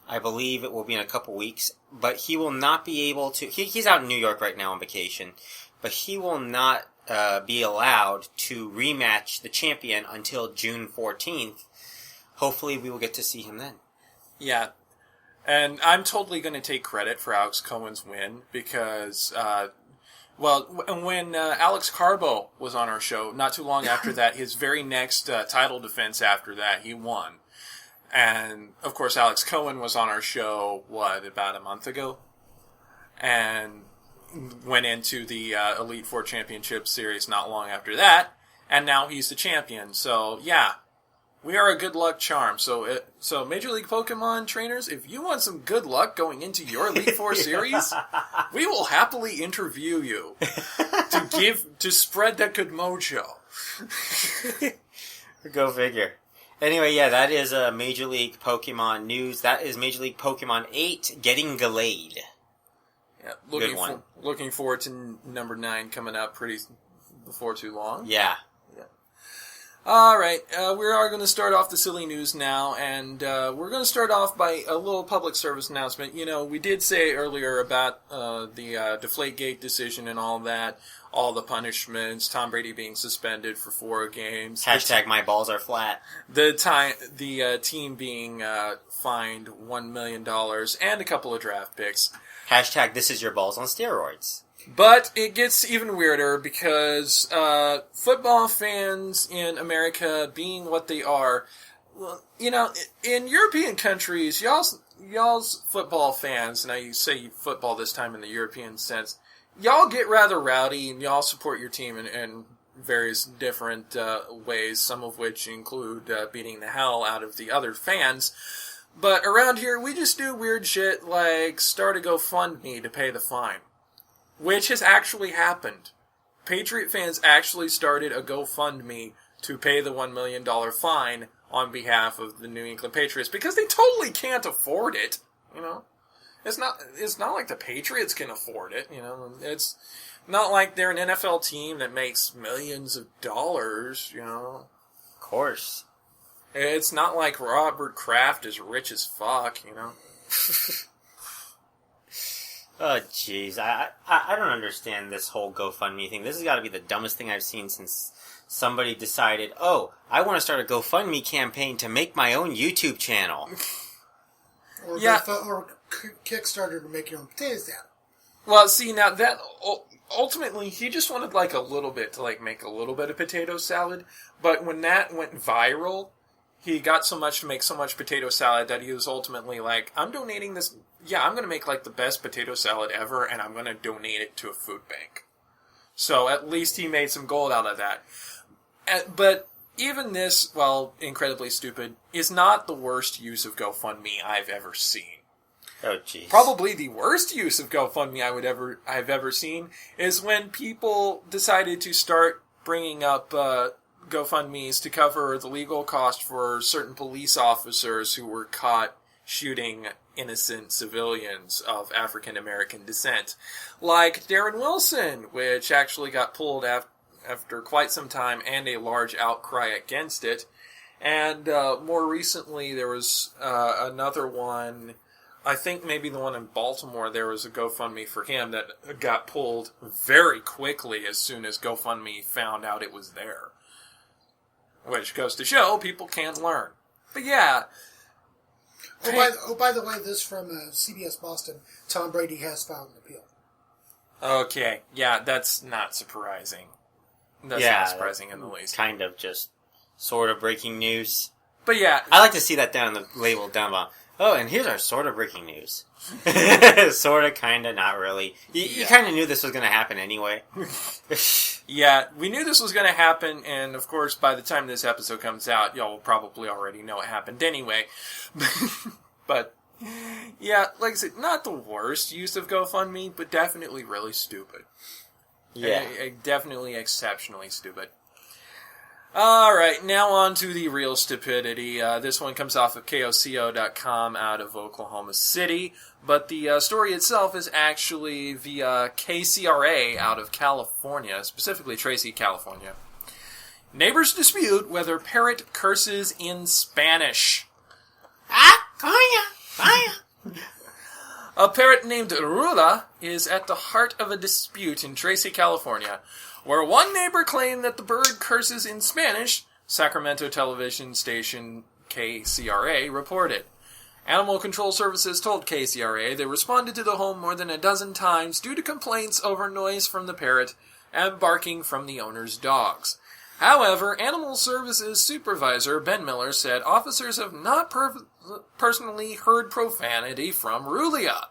I believe it will be in a couple weeks, but he will not be able to... He's out in New York right now on vacation, but he will not be allowed to rematch the champion until June 14th. Hopefully we will get to see him then. Yeah, and I'm totally going to take credit for Alex Cohen's win, because... when Alex Carbo was on our show, not too long after that, his very next title defense after that, he won. And, of course, Alex Cohen was on our show, about a month ago? And went into the Elite Four Championship Series not long after that, and now he's the champion. So, yeah, we are a good luck charm. So Major League Pokemon trainers, if you want some good luck going into your Elite Four series, we will happily interview you to spread that good mojo. Go figure. Anyway, yeah, that is Major League Pokemon news. That is Major League Pokemon 8 getting Gallade. Yeah, looking forward to number 9 coming up before too long. Yeah. All right, we are going to start off the silly news now, and we're going to start off by a little public service announcement. You know, we did say earlier about the Deflategate decision and all that, all the punishments, Tom Brady being suspended for 4 games. Hashtag my balls are flat. The team being fined $1 million and a couple of draft picks. Hashtag this is your balls on steroids. But it gets even weirder because football fans in America, being what they are, well, you know, in European countries, y'all's football fans, and I say football this time in the European sense, y'all get rather rowdy and y'all support your team in various different ways, some of which include beating the hell out of the other fans. But around here, we just do weird shit like start a GoFundMe to pay the fine. Which has actually happened. Patriot fans actually started a GoFundMe to pay the $1 million fine on behalf of the New England Patriots because they totally can't afford it. You know, it's not like the Patriots can afford it. You know, it's not like they're an NFL team that makes millions of dollars. You know, Of course. it's not like Robert Kraft is rich as fuck. You know. Oh, jeez. I don't understand this whole GoFundMe thing. This has got to be the dumbest thing I've seen since somebody decided, oh, I want to start a GoFundMe campaign to make my own YouTube channel. Or Kickstarter to make your own potato salad. Well, see, now that ultimately he just wanted like a little bit to like make a little bit of potato salad, but when that went viral, he got so much to make so much potato salad that he was ultimately like, I'm donating this. Yeah, I'm going to make like the best potato salad ever, and I'm going to donate it to a food bank. So at least he made some gold out of that. But even this, while incredibly stupid, is not the worst use of GoFundMe I've ever seen. Oh, jeez. Probably the worst use of GoFundMe I've ever seen is when people decided to start bringing up GoFundMes to cover the legal cost for certain police officers who were caught shooting innocent civilians of African American descent. Like Darren Wilson, which actually got pulled after quite some time and a large outcry against it. And more recently, there was another one, I think maybe the one in Baltimore, there was a GoFundMe for him that got pulled very quickly as soon as GoFundMe found out it was there. Which goes to show people can't learn. But yeah. By the way, this from CBS Boston, Tom Brady has filed an appeal. Okay, yeah, that's not surprising. That's not surprising in the least. Kind of just sort of breaking news. But yeah. I like to see that down the label down below. Oh, and here's our sort of breaking news. Sort of, kind of, not really. You kind of knew this was going to happen anyway. Yeah, we knew this was going to happen, and of course, by the time this episode comes out, y'all will probably already know it happened anyway. But, yeah, like I said, not the worst use of GoFundMe, but definitely really stupid. Yeah. Definitely exceptionally stupid. Alright, now on to the real stupidity. This one comes off of KOCO.com out of Oklahoma City, but the story itself is actually via KCRA out of California, specifically Tracy, California. Neighbors dispute whether parrot curses in Spanish. A parrot named Rula is at the heart of a dispute in Tracy, California, where one neighbor claimed that the bird curses in Spanish, Sacramento television station KCRA reported. Animal Control Services told KCRA they responded to the home more than a dozen times due to complaints over noise from the parrot and barking from the owner's dogs. However, Animal Services Supervisor Ben Miller said officers have not personally heard profanity from Rula.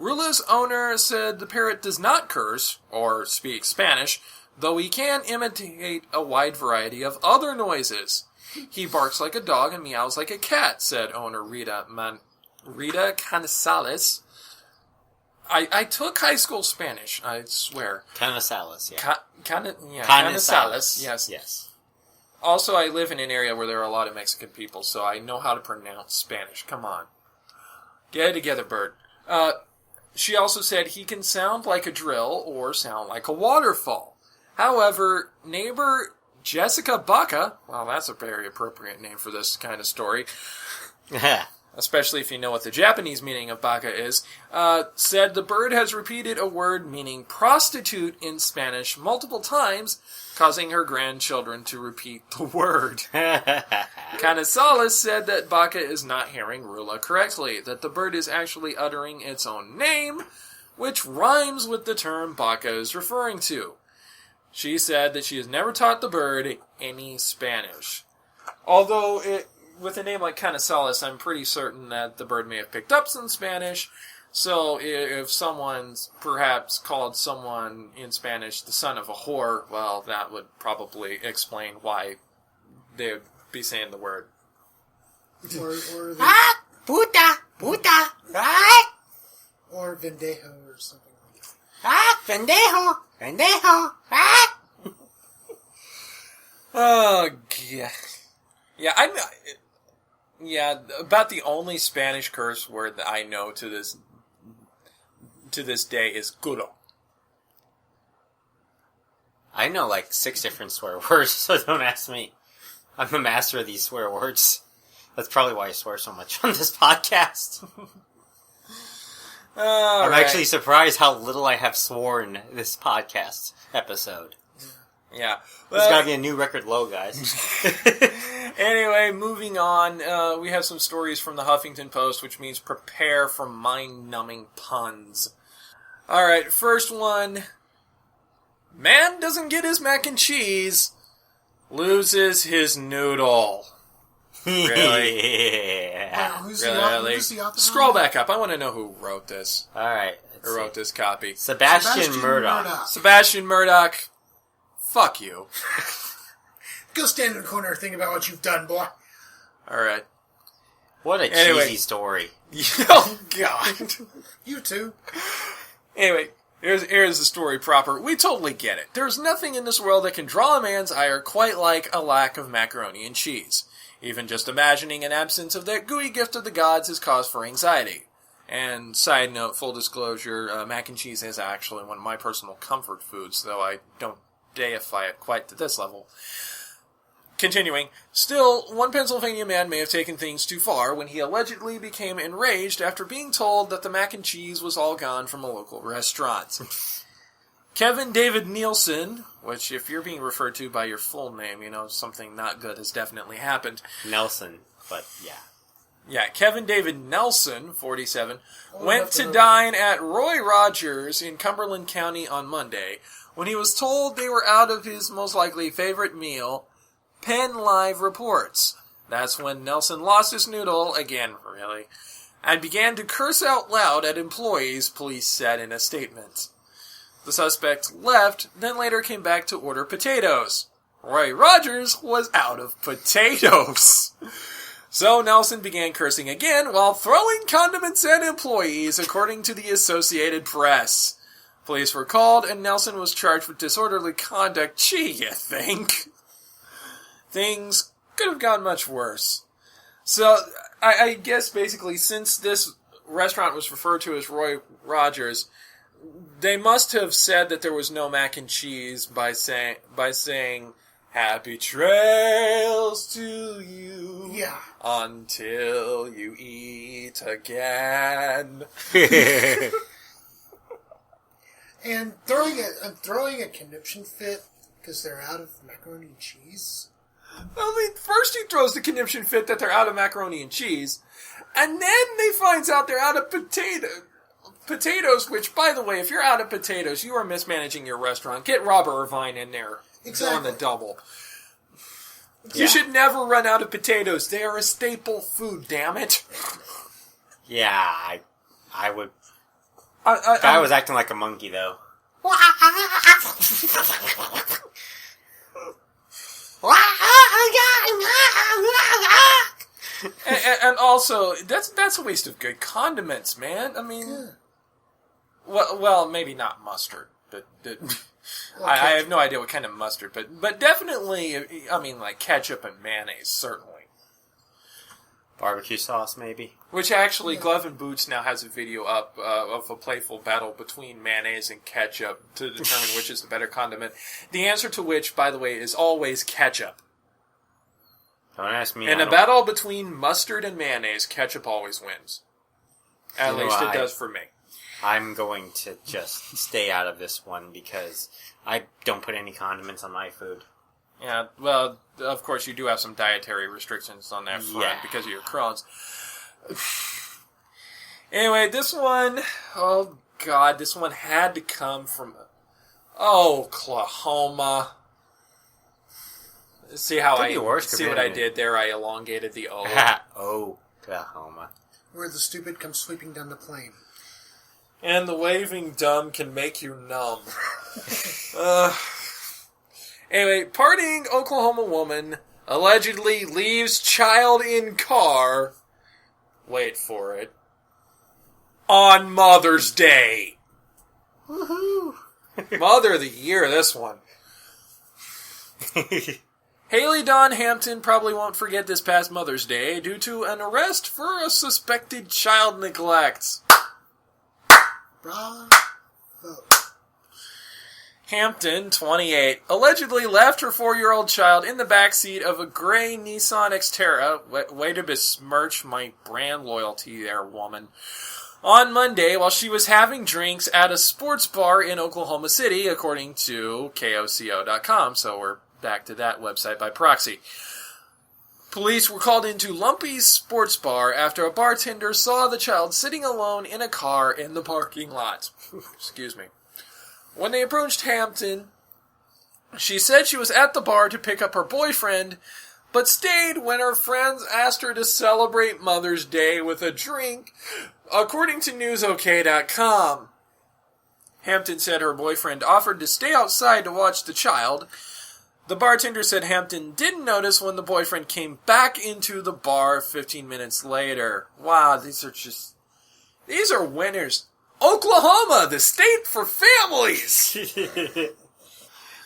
Rula's owner said the parrot does not curse or speak Spanish, though he can imitate a wide variety of other noises. He barks like a dog and meows like a cat, said owner Rita Canizales. I took high school Spanish, I swear. Canizales, yeah. Canizales, yes. Yes. Also, I live in an area where there are a lot of Mexican people, so I know how to pronounce Spanish. Come on. Get it together, bird. She also said he can sound like a drill or sound like a waterfall. However, neighbor Jessica Baca, well, that's a very appropriate name for this kind of story, especially if you know what the Japanese meaning of baka is, said the bird has repeated a word meaning prostitute in Spanish multiple times, causing her grandchildren to repeat the word. Canizales said that baka is not hearing Rula correctly, that the bird is actually uttering its own name, which rhymes with the term baka is referring to. She said that she has never taught the bird any Spanish. Although, with a name like Canizales, I'm pretty certain that the bird may have picked up some Spanish. So if someone's perhaps called someone in Spanish the son of a whore, well, that would probably explain why they would be saying the word. Or Puta! Puta! Right? Or vendejo or something like that. Pendejo! Pendejo! Right? Oh, yeah. Yeah, about the only Spanish curse word that I know to this day is culo. I know like 6 different swear words, so don't ask me. I'm the master of these swear words. That's probably why I swear so much on this podcast. I'm actually surprised how little I have sworn this podcast episode. Yeah. There's gotta be a new record low, guys. Anyway, moving on, we have some stories from the Huffington Post, which means prepare for mind-numbing puns. Alright, first one. Man doesn't get his mac and cheese, loses his noodle. Really? Yeah. Who's Really? the author? Scroll back up. I want to know who wrote this. Alright. Who wrote this copy. Sebastian Murdoch. Sebastian Murdoch. Fuck you. Go stand in the corner and think about what you've done, boy. Alright. What a cheesy story. Oh, God. You too. Anyway, here's the story proper. We totally get it. There's nothing in this world that can draw a man's ire quite like a lack of macaroni and cheese. Even just imagining an absence of that gooey gift of the gods is cause for anxiety. And side note, full disclosure, mac and cheese is actually one of my personal comfort foods, though I don't deify it quite to this level. Continuing, still, one Pennsylvania man may have taken things too far when he allegedly became enraged after being told that the mac and cheese was all gone from a local restaurant. Kevin David Nielsen, which if you're being referred to by your full name, you know something not good has definitely happened. Nelson, but yeah. Yeah, Kevin David Nelson, 47, went to dine at Roy Rogers in Cumberland County on Monday when he was told they were out of his most likely favorite meal, Penn Live reports. That's when Nelson lost his noodle, again, really, and began to curse out loud at employees, police said in a statement. The suspect left, then later came back to order potatoes. Roy Rogers was out of potatoes. So Nelson began cursing again while throwing condiments at employees, according to the Associated Press. Police were called, and Nelson was charged with disorderly conduct. Gee, you think? Things could have gone much worse. So, I guess basically, since this restaurant was referred to as Roy Rogers, they must have said that there was no mac and cheese by saying Happy Trails to you. Yeah. Until you eat again. And throwing a conniption fit because they're out of macaroni and cheese. I mean, first he throws the conniption fit that they're out of macaroni and cheese, and then they finds out they're out of potatoes, which, by the way, if you're out of potatoes, you are mismanaging your restaurant. Get Robert Irvine in there. Exactly. On the double. Yeah. You should never run out of potatoes. They are a staple food, damn it. Yeah, I would... Guy was acting like a monkey, though. and also, that's a waste of good condiments, man. I mean, well, maybe not mustard, but I have no idea what kind of mustard, but definitely, I mean, like ketchup and mayonnaise, certainly. Barbecue sauce, maybe. Which actually, Glove and Boots now has a video up of a playful battle between mayonnaise and ketchup to determine which is the better condiment. The answer to which, by the way, is always ketchup. Don't ask me. In a battle between mustard and mayonnaise, ketchup always wins. At least it does for me. I'm going to just stay out of this one because I don't put any condiments on my food. Yeah, well, of course you do have some dietary restrictions on that front because of your Crohn's. Anyway, this one, oh God, this one had to come from Oklahoma. See how what I did there? I elongated the O. Oklahoma. Where the stupid comes sweeping down the plain. And the waving dumb can make you numb. Anyway, partying Oklahoma woman allegedly leaves child in car. Wait for it. On Mother's Day. Woohoo! Mother of the Year, this one. Haley Dawn Hampton probably won't forget this past Mother's Day due to an arrest for a suspected child neglect. Bravo. Hampton, 28, allegedly left her 4-year-old child in the backseat of a gray Nissan Xterra. Way to besmirch my brand loyalty there, woman. On Monday, while she was having drinks at a sports bar in Oklahoma City, according to KOCO.com. So we're back to that website by proxy. Police were called into Lumpy's sports bar after a bartender saw the child sitting alone in a car in the parking lot. Excuse me. When they approached Hampton, she said she was at the bar to pick up her boyfriend, but stayed when her friends asked her to celebrate Mother's Day with a drink, according to newsok.com. Hampton said her boyfriend offered to stay outside to watch the child. The bartender said Hampton didn't notice when the boyfriend came back into the bar 15 minutes later. Wow, these are winners. Oklahoma, the state for families!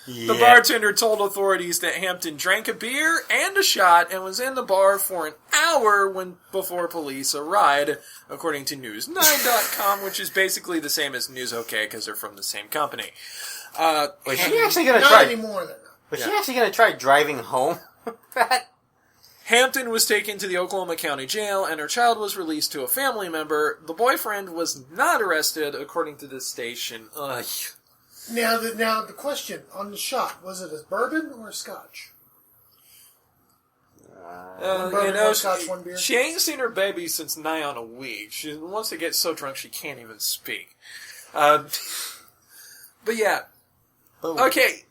The bartender told authorities that Hampton drank a beer and a shot and was in the bar for an hour before police arrived, according to News9.com, which is basically the same as News OK because they're from the same company. Was she actually going to Not try? anymore, then. Was she actually going to try driving home? Hampton was taken to the Oklahoma County Jail, and her child was released to a family member. The boyfriend was not arrested, according to the station. Ugh. Now the question on the shot, was it a bourbon or a scotch? One bourbon, one scotch, one beer. She ain't seen her baby since nigh on a week. She wants to get so drunk she can't even speak. But yeah. Okay,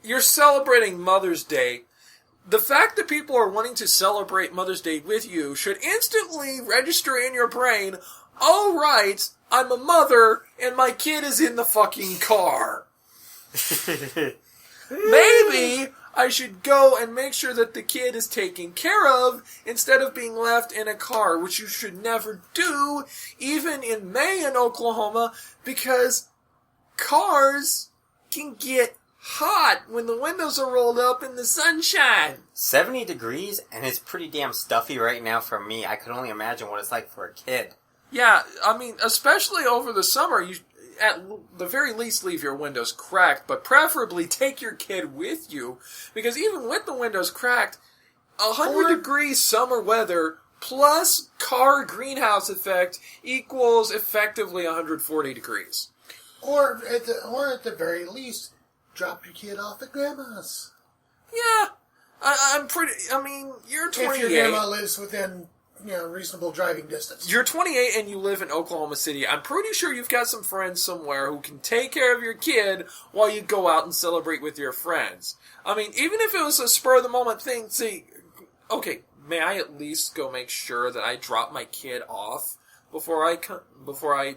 you're celebrating Mother's Day. The fact that people are wanting to celebrate Mother's Day with you should instantly register in your brain, all right, I'm a mother, and my kid is in the fucking car. Maybe I should go and make sure that the kid is taken care of instead of being left in a car, which you should never do, even in May in Oklahoma, because cars can get hot when the windows are rolled up in the sunshine. 70 degrees, and it's pretty damn stuffy right now for me. I could only imagine what it's like for a kid. Yeah, I mean, especially over the summer, you at the very least leave your windows cracked, but preferably take your kid with you, because even with the windows cracked, 100-degree summer weather plus car greenhouse effect equals effectively 140 degrees. Or at the very least, drop your kid off at grandma's. Yeah, I'm pretty. I mean, you're 28. If your grandma lives within reasonable driving distance. You're 28 and you live in Oklahoma City. I'm pretty sure you've got some friends somewhere who can take care of your kid while you go out and celebrate with your friends. I mean, even if it was a spur of the moment thing, okay, may I at least go make sure that I drop my kid off before I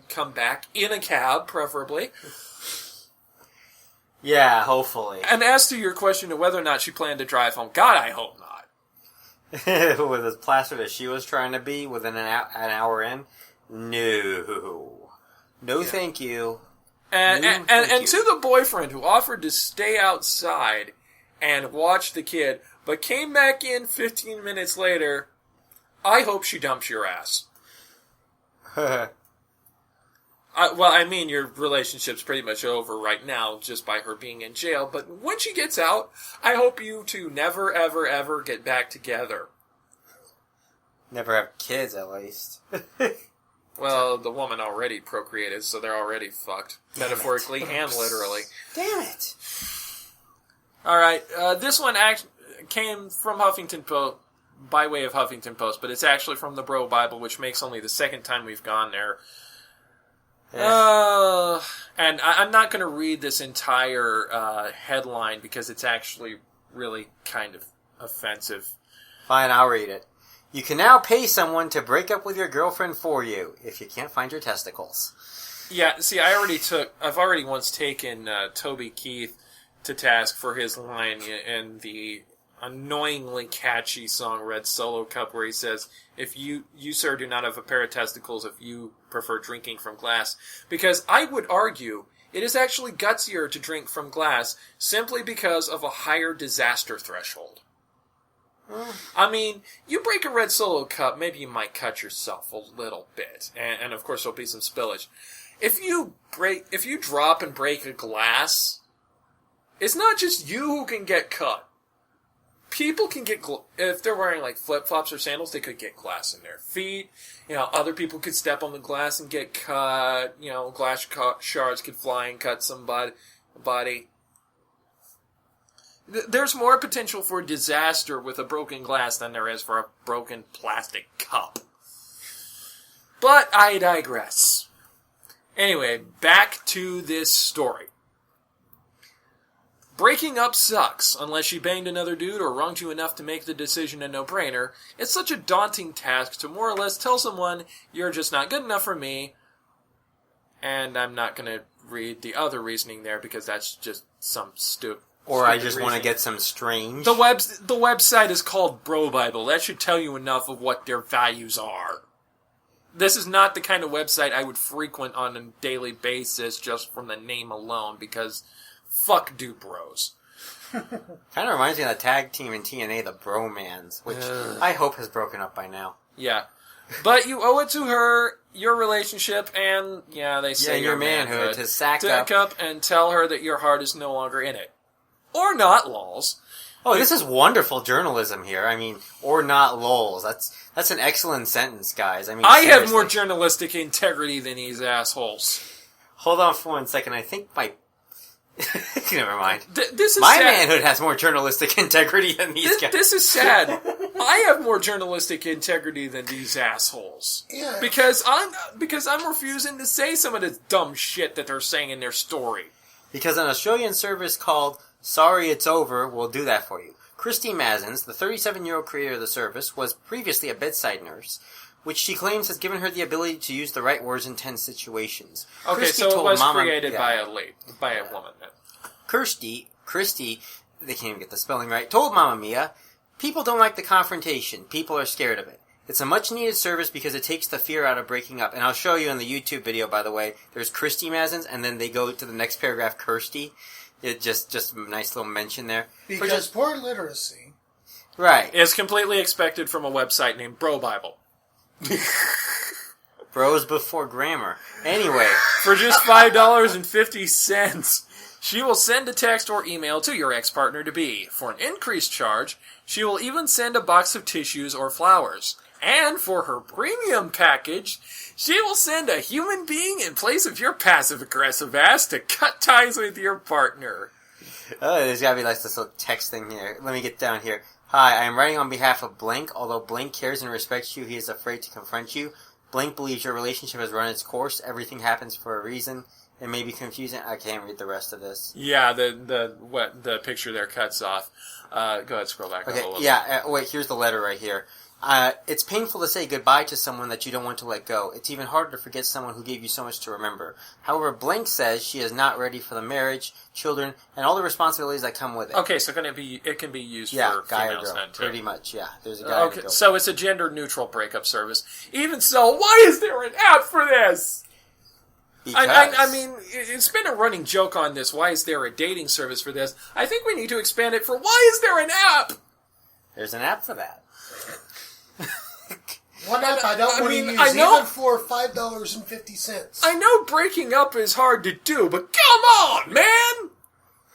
come back in a cab, preferably. Yeah, hopefully. And as to your question of whether or not she planned to drive home, God, I hope not. With as plastered as she was trying to be within an hour in, no, thank you. And to the boyfriend who offered to stay outside and watch the kid, but came back in 15 minutes later, I hope she dumps your ass. Well, I mean, your relationship's pretty much over right now just by her being in jail, but when she gets out, I hope you two never, ever, ever get back together. Never have kids, at least. Well, the woman already procreated, so they're already fucked. Metaphorically and literally. Damn it! Alright, this one came from Huffington Post, by way of Huffington Post, but it's actually from the Bro Bible, which makes only the second time we've gone there. And I'm not going to read this entire headline because it's actually really kind of offensive. Fine, I'll read it. You can now pay someone to break up with your girlfriend for you if you can't find your testicles. Yeah, see, I've already once taken Toby Keith to task for his line in the annoyingly catchy song Red Solo Cup, where he says, if you sir do not have a pair of testicles if you prefer drinking from glass. Because I would argue it is actually gutsier to drink from glass simply because of a higher disaster threshold. I mean, you break a Red Solo Cup, maybe you might cut yourself a little bit, and of course there'll be some spillage. If you drop and break a glass, it's not just you who can get cut. People can get, if they're wearing like flip-flops or sandals, they could get glass in their feet. You know, other people could step on the glass and get cut. You know, glass shards could fly and cut somebody. There's more potential for disaster with a broken glass than there is for a broken plastic cup. But I digress. Anyway, back to this story. Breaking up sucks, unless she banged another dude or wronged you enough to make the decision a no-brainer. It's such a daunting task to more or less tell someone, you're just not good enough for me. And I'm not going to read the other reasoning there because that's just some stupid. Or I just want to get some strange. The website is called Bro Bible. That should tell you enough of what their values are. This is not the kind of website I would frequent on a daily basis just from the name alone because fuck Dude Bros. Kind of reminds me of the tag team in TNA, the Bromans, which I hope has broken up by now. Yeah. But you owe it to her, your relationship, and, they say your manhood to sack up and tell her that your heart is no longer in it. Or not, lols. Oh, this is wonderful journalism here. I mean, or not lols. That's an excellent sentence, guys. I mean, I have more journalistic integrity than these assholes. Hold on for 1 second. I think my... Never mind. This is my sad. Manhood has more journalistic integrity than these guys. This is sad. I have more journalistic integrity than these assholes. Yeah. Because I'm refusing to say some of this dumb shit that they're saying in their story. Because an Australian service called Sorry It's Over will do that for you. Christy Mazins, the 37-year-old creator of the service, was previously a bedside nurse, which she claims has given her the ability to use the right words in tense situations. Okay, Christy so it told was Mama, created by a woman. Christy, they can't even get the spelling right, told Mamma Mia, people don't like the confrontation. People are scared of it. It's a much-needed service because it takes the fear out of breaking up. And I'll show you in the YouTube video, by the way, there's Christy Mazins, and then they go to the next paragraph, Kirsty. It just a nice little mention there. Because poor literacy. Right. Is completely expected from a website named Bro Bible. Bros before grammar. Anyway. For just $5.50, she will send a text or email to your ex-partner-to-be. For an increased charge, she will even send a box of tissues or flowers. And for her premium package, she will send a human being in place of your passive-aggressive ass to cut ties with your partner. Oh, there's gotta be like this little text thing here. Let me get down here. Hi, I am writing on behalf of Blank. Although Blank cares and respects you, he is afraid to confront you. Blank believes your relationship has run its course. Everything happens for a reason. It may be confusing. I can't read the rest of this. Yeah, the picture there cuts off. Go ahead, scroll back up a little bit. Wait, here's the letter right here. It's painful to say goodbye to someone that you don't want to let go. It's even harder to forget someone who gave you so much to remember. However, Blank says she is not ready for the marriage, children, and all the responsibilities that come with it. Okay, so it can be used for guy females or girl, then, too. pretty much, yeah. There's a guy and a girl. So it's a gender-neutral breakup service. Even so, why is there an app for this? Because... I mean, it's been a running joke on this. Why is there a dating service for this? I think we need to expand it for why is there an app? There's an app for that. One app I don't want to use, even for $5.50. I know breaking up is hard to do, but come on, man!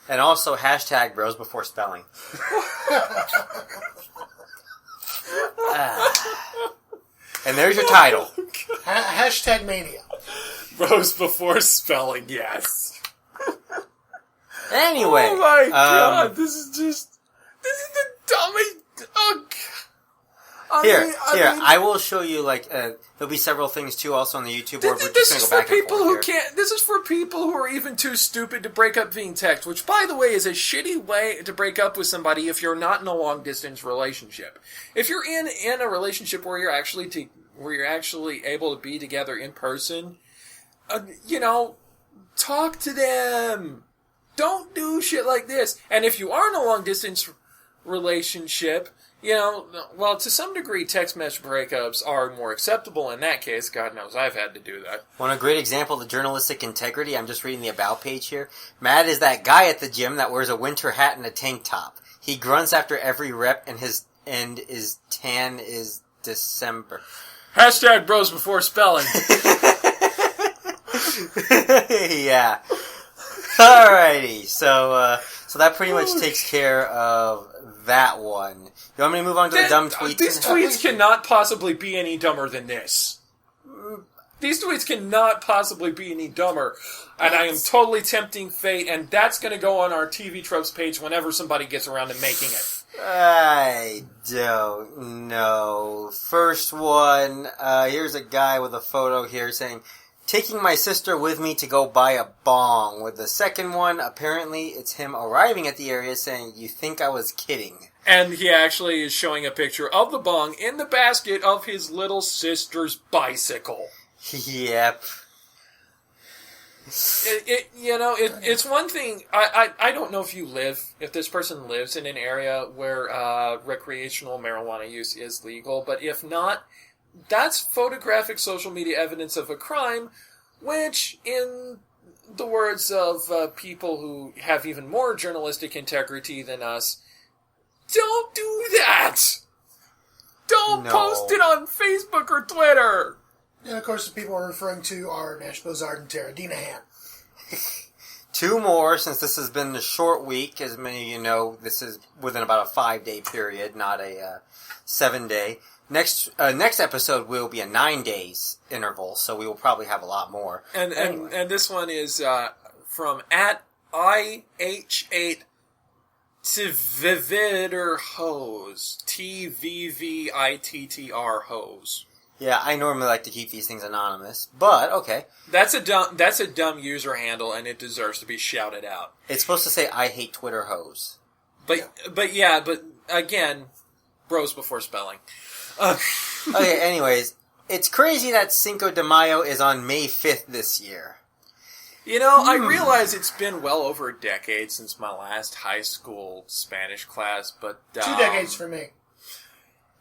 And also, hashtag bros before spelling. And there's your title. Hashtag mania. Bros before spelling, yes. Anyway. Oh my god, this is the dumbest. Oh, I will show you, there'll be several things, too, also on the YouTube board. This is for people who can't, this is for people who are even too stupid to break up via text, which, by the way, is a shitty way to break up with somebody if you're not in a long-distance relationship. If you're in a relationship where you're actually able to be together in person, talk to them. Don't do shit like this. And if you are in a long-distance relationship, to some degree, text message breakups are more acceptable in that case. God knows I've had to do that. Want a great example of journalistic integrity? I'm just reading the About page here. Matt is that guy at the gym that wears a winter hat and a tank top. He grunts after every rep, and his tan is December. Hashtag bros before spelling. Yeah. Alrighty. So that pretty much takes care of that one. You want me to move on to the dumb tweets? These tweets cannot possibly be any dumber than this. These tweets cannot possibly be any dumber. And I am totally tempting fate, and that's going to go on our TV Tropes page whenever somebody gets around to making it. I don't know. First one, here's a guy with a photo here saying, taking my sister with me to go buy a bong. With the second one, apparently it's him arriving at the area saying, you think I was kidding. And he actually is showing a picture of the bong in the basket of his little sister's bicycle. Yep. It's one thing. I don't know if this person lives in an area where recreational marijuana use is legal, but if not, that's photographic social media evidence of a crime, which, in the words of people who have even more journalistic integrity than us, don't do that! Don't post it on Facebook or Twitter! And of course, the people we're referring to are Nash Bozard and Tara Dinahan. Two more, since this has been a short week. As many of you know, this is within about a 5-day period, not a 7-day. Next episode will be a 9 days interval, so we will probably have a lot more. And this one is from @IH8 Tvivitr Hose. TVVITTR Hose. Yeah, I normally like to keep these things anonymous, but okay. That's a dumb user handle, and it deserves to be shouted out. It's supposed to say, I hate Twitter hose. But again, bros before spelling. Okay, anyways, it's crazy that Cinco de Mayo is on May 5th this year. I realize it's been well over a decade since my last high school Spanish class, but 2 decades for me.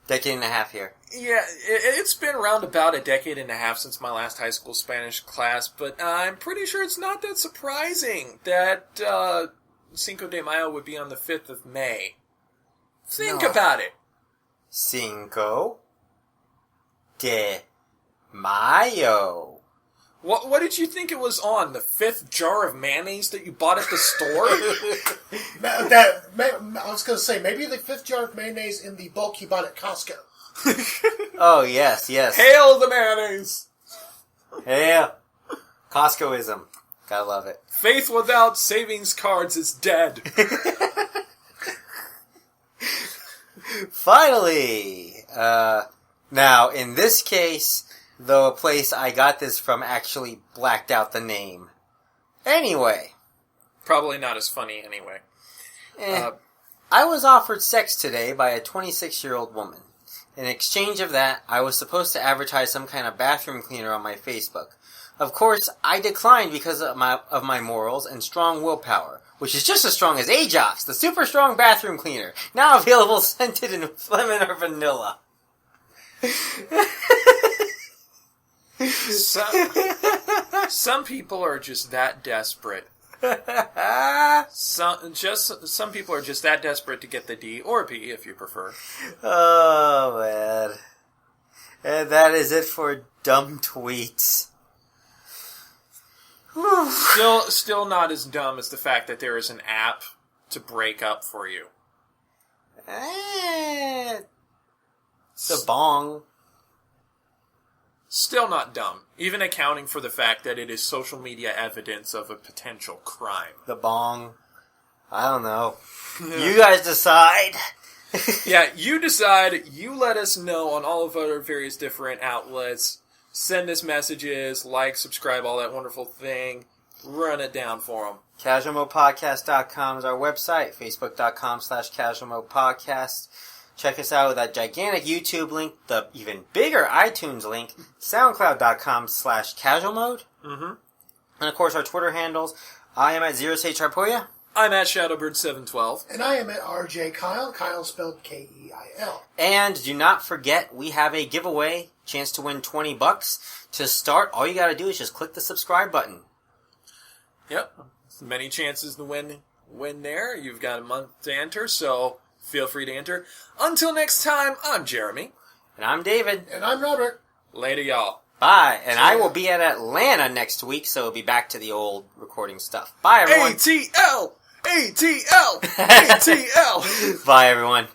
Decade and a half here. Yeah, it's been around about a decade and a half since my last high school Spanish class, but I'm pretty sure it's not that surprising that Cinco de Mayo would be on the 5th of May. Think about it. Cinco de Mayo. What did you think it was on? The 5th jar of mayonnaise that you bought at the store? I was going to say, maybe the 5th jar of mayonnaise in the bulk you bought at Costco. Oh, yes. Hail the mayonnaise! Hail. Costcoism. Gotta love it. Faith without savings cards is dead. Finally! Now, in this case, the place I got this from actually blacked out the name. Anyway. Probably not as funny anyway. I was offered sex today by a 26-year-old woman. In exchange of that, I was supposed to advertise some kind of bathroom cleaner on my Facebook. Of course, I declined because of my morals and strong willpower, which is just as strong as Ajox, the super strong bathroom cleaner, now available scented in lemon or vanilla. Some people are just that desperate. Some people are just that desperate to get the D, or P if you prefer. Oh, man. And that is it for dumb tweets. Still not as dumb as the fact that there is an app to break up for you. The bong. Still not dumb, even accounting for the fact that it is social media evidence of a potential crime. The bong. I don't know. You guys decide. Yeah, you decide. You let us know on all of our various different outlets. Send us messages, like, subscribe, all that wonderful thing. Run it down for them. CasualModePodcast.com is our website. Facebook.com/CasualModePodcast. Check us out with that gigantic YouTube link, the even bigger iTunes link, SoundCloud.com/CasualMode. Mm-hmm. And of course our Twitter handles. I am at ZeroSageHarpoya. I'm at Shadowbird712. And I am at RJ Kyle. Kyle spelled Keil. And do not forget, we have a giveaway. Chance to win $20. To start, all you gotta do is just click the subscribe button. Yep. Many chances to win there. You've got a month to enter, so feel free to enter. Until next time, I'm Jeremy. And I'm David. And I'm Robert. Later, y'all. Bye. And I will be at Atlanta next week, so we'll be back to the old recording stuff. Bye, everyone. ATL! ATL! ATL! Bye, everyone.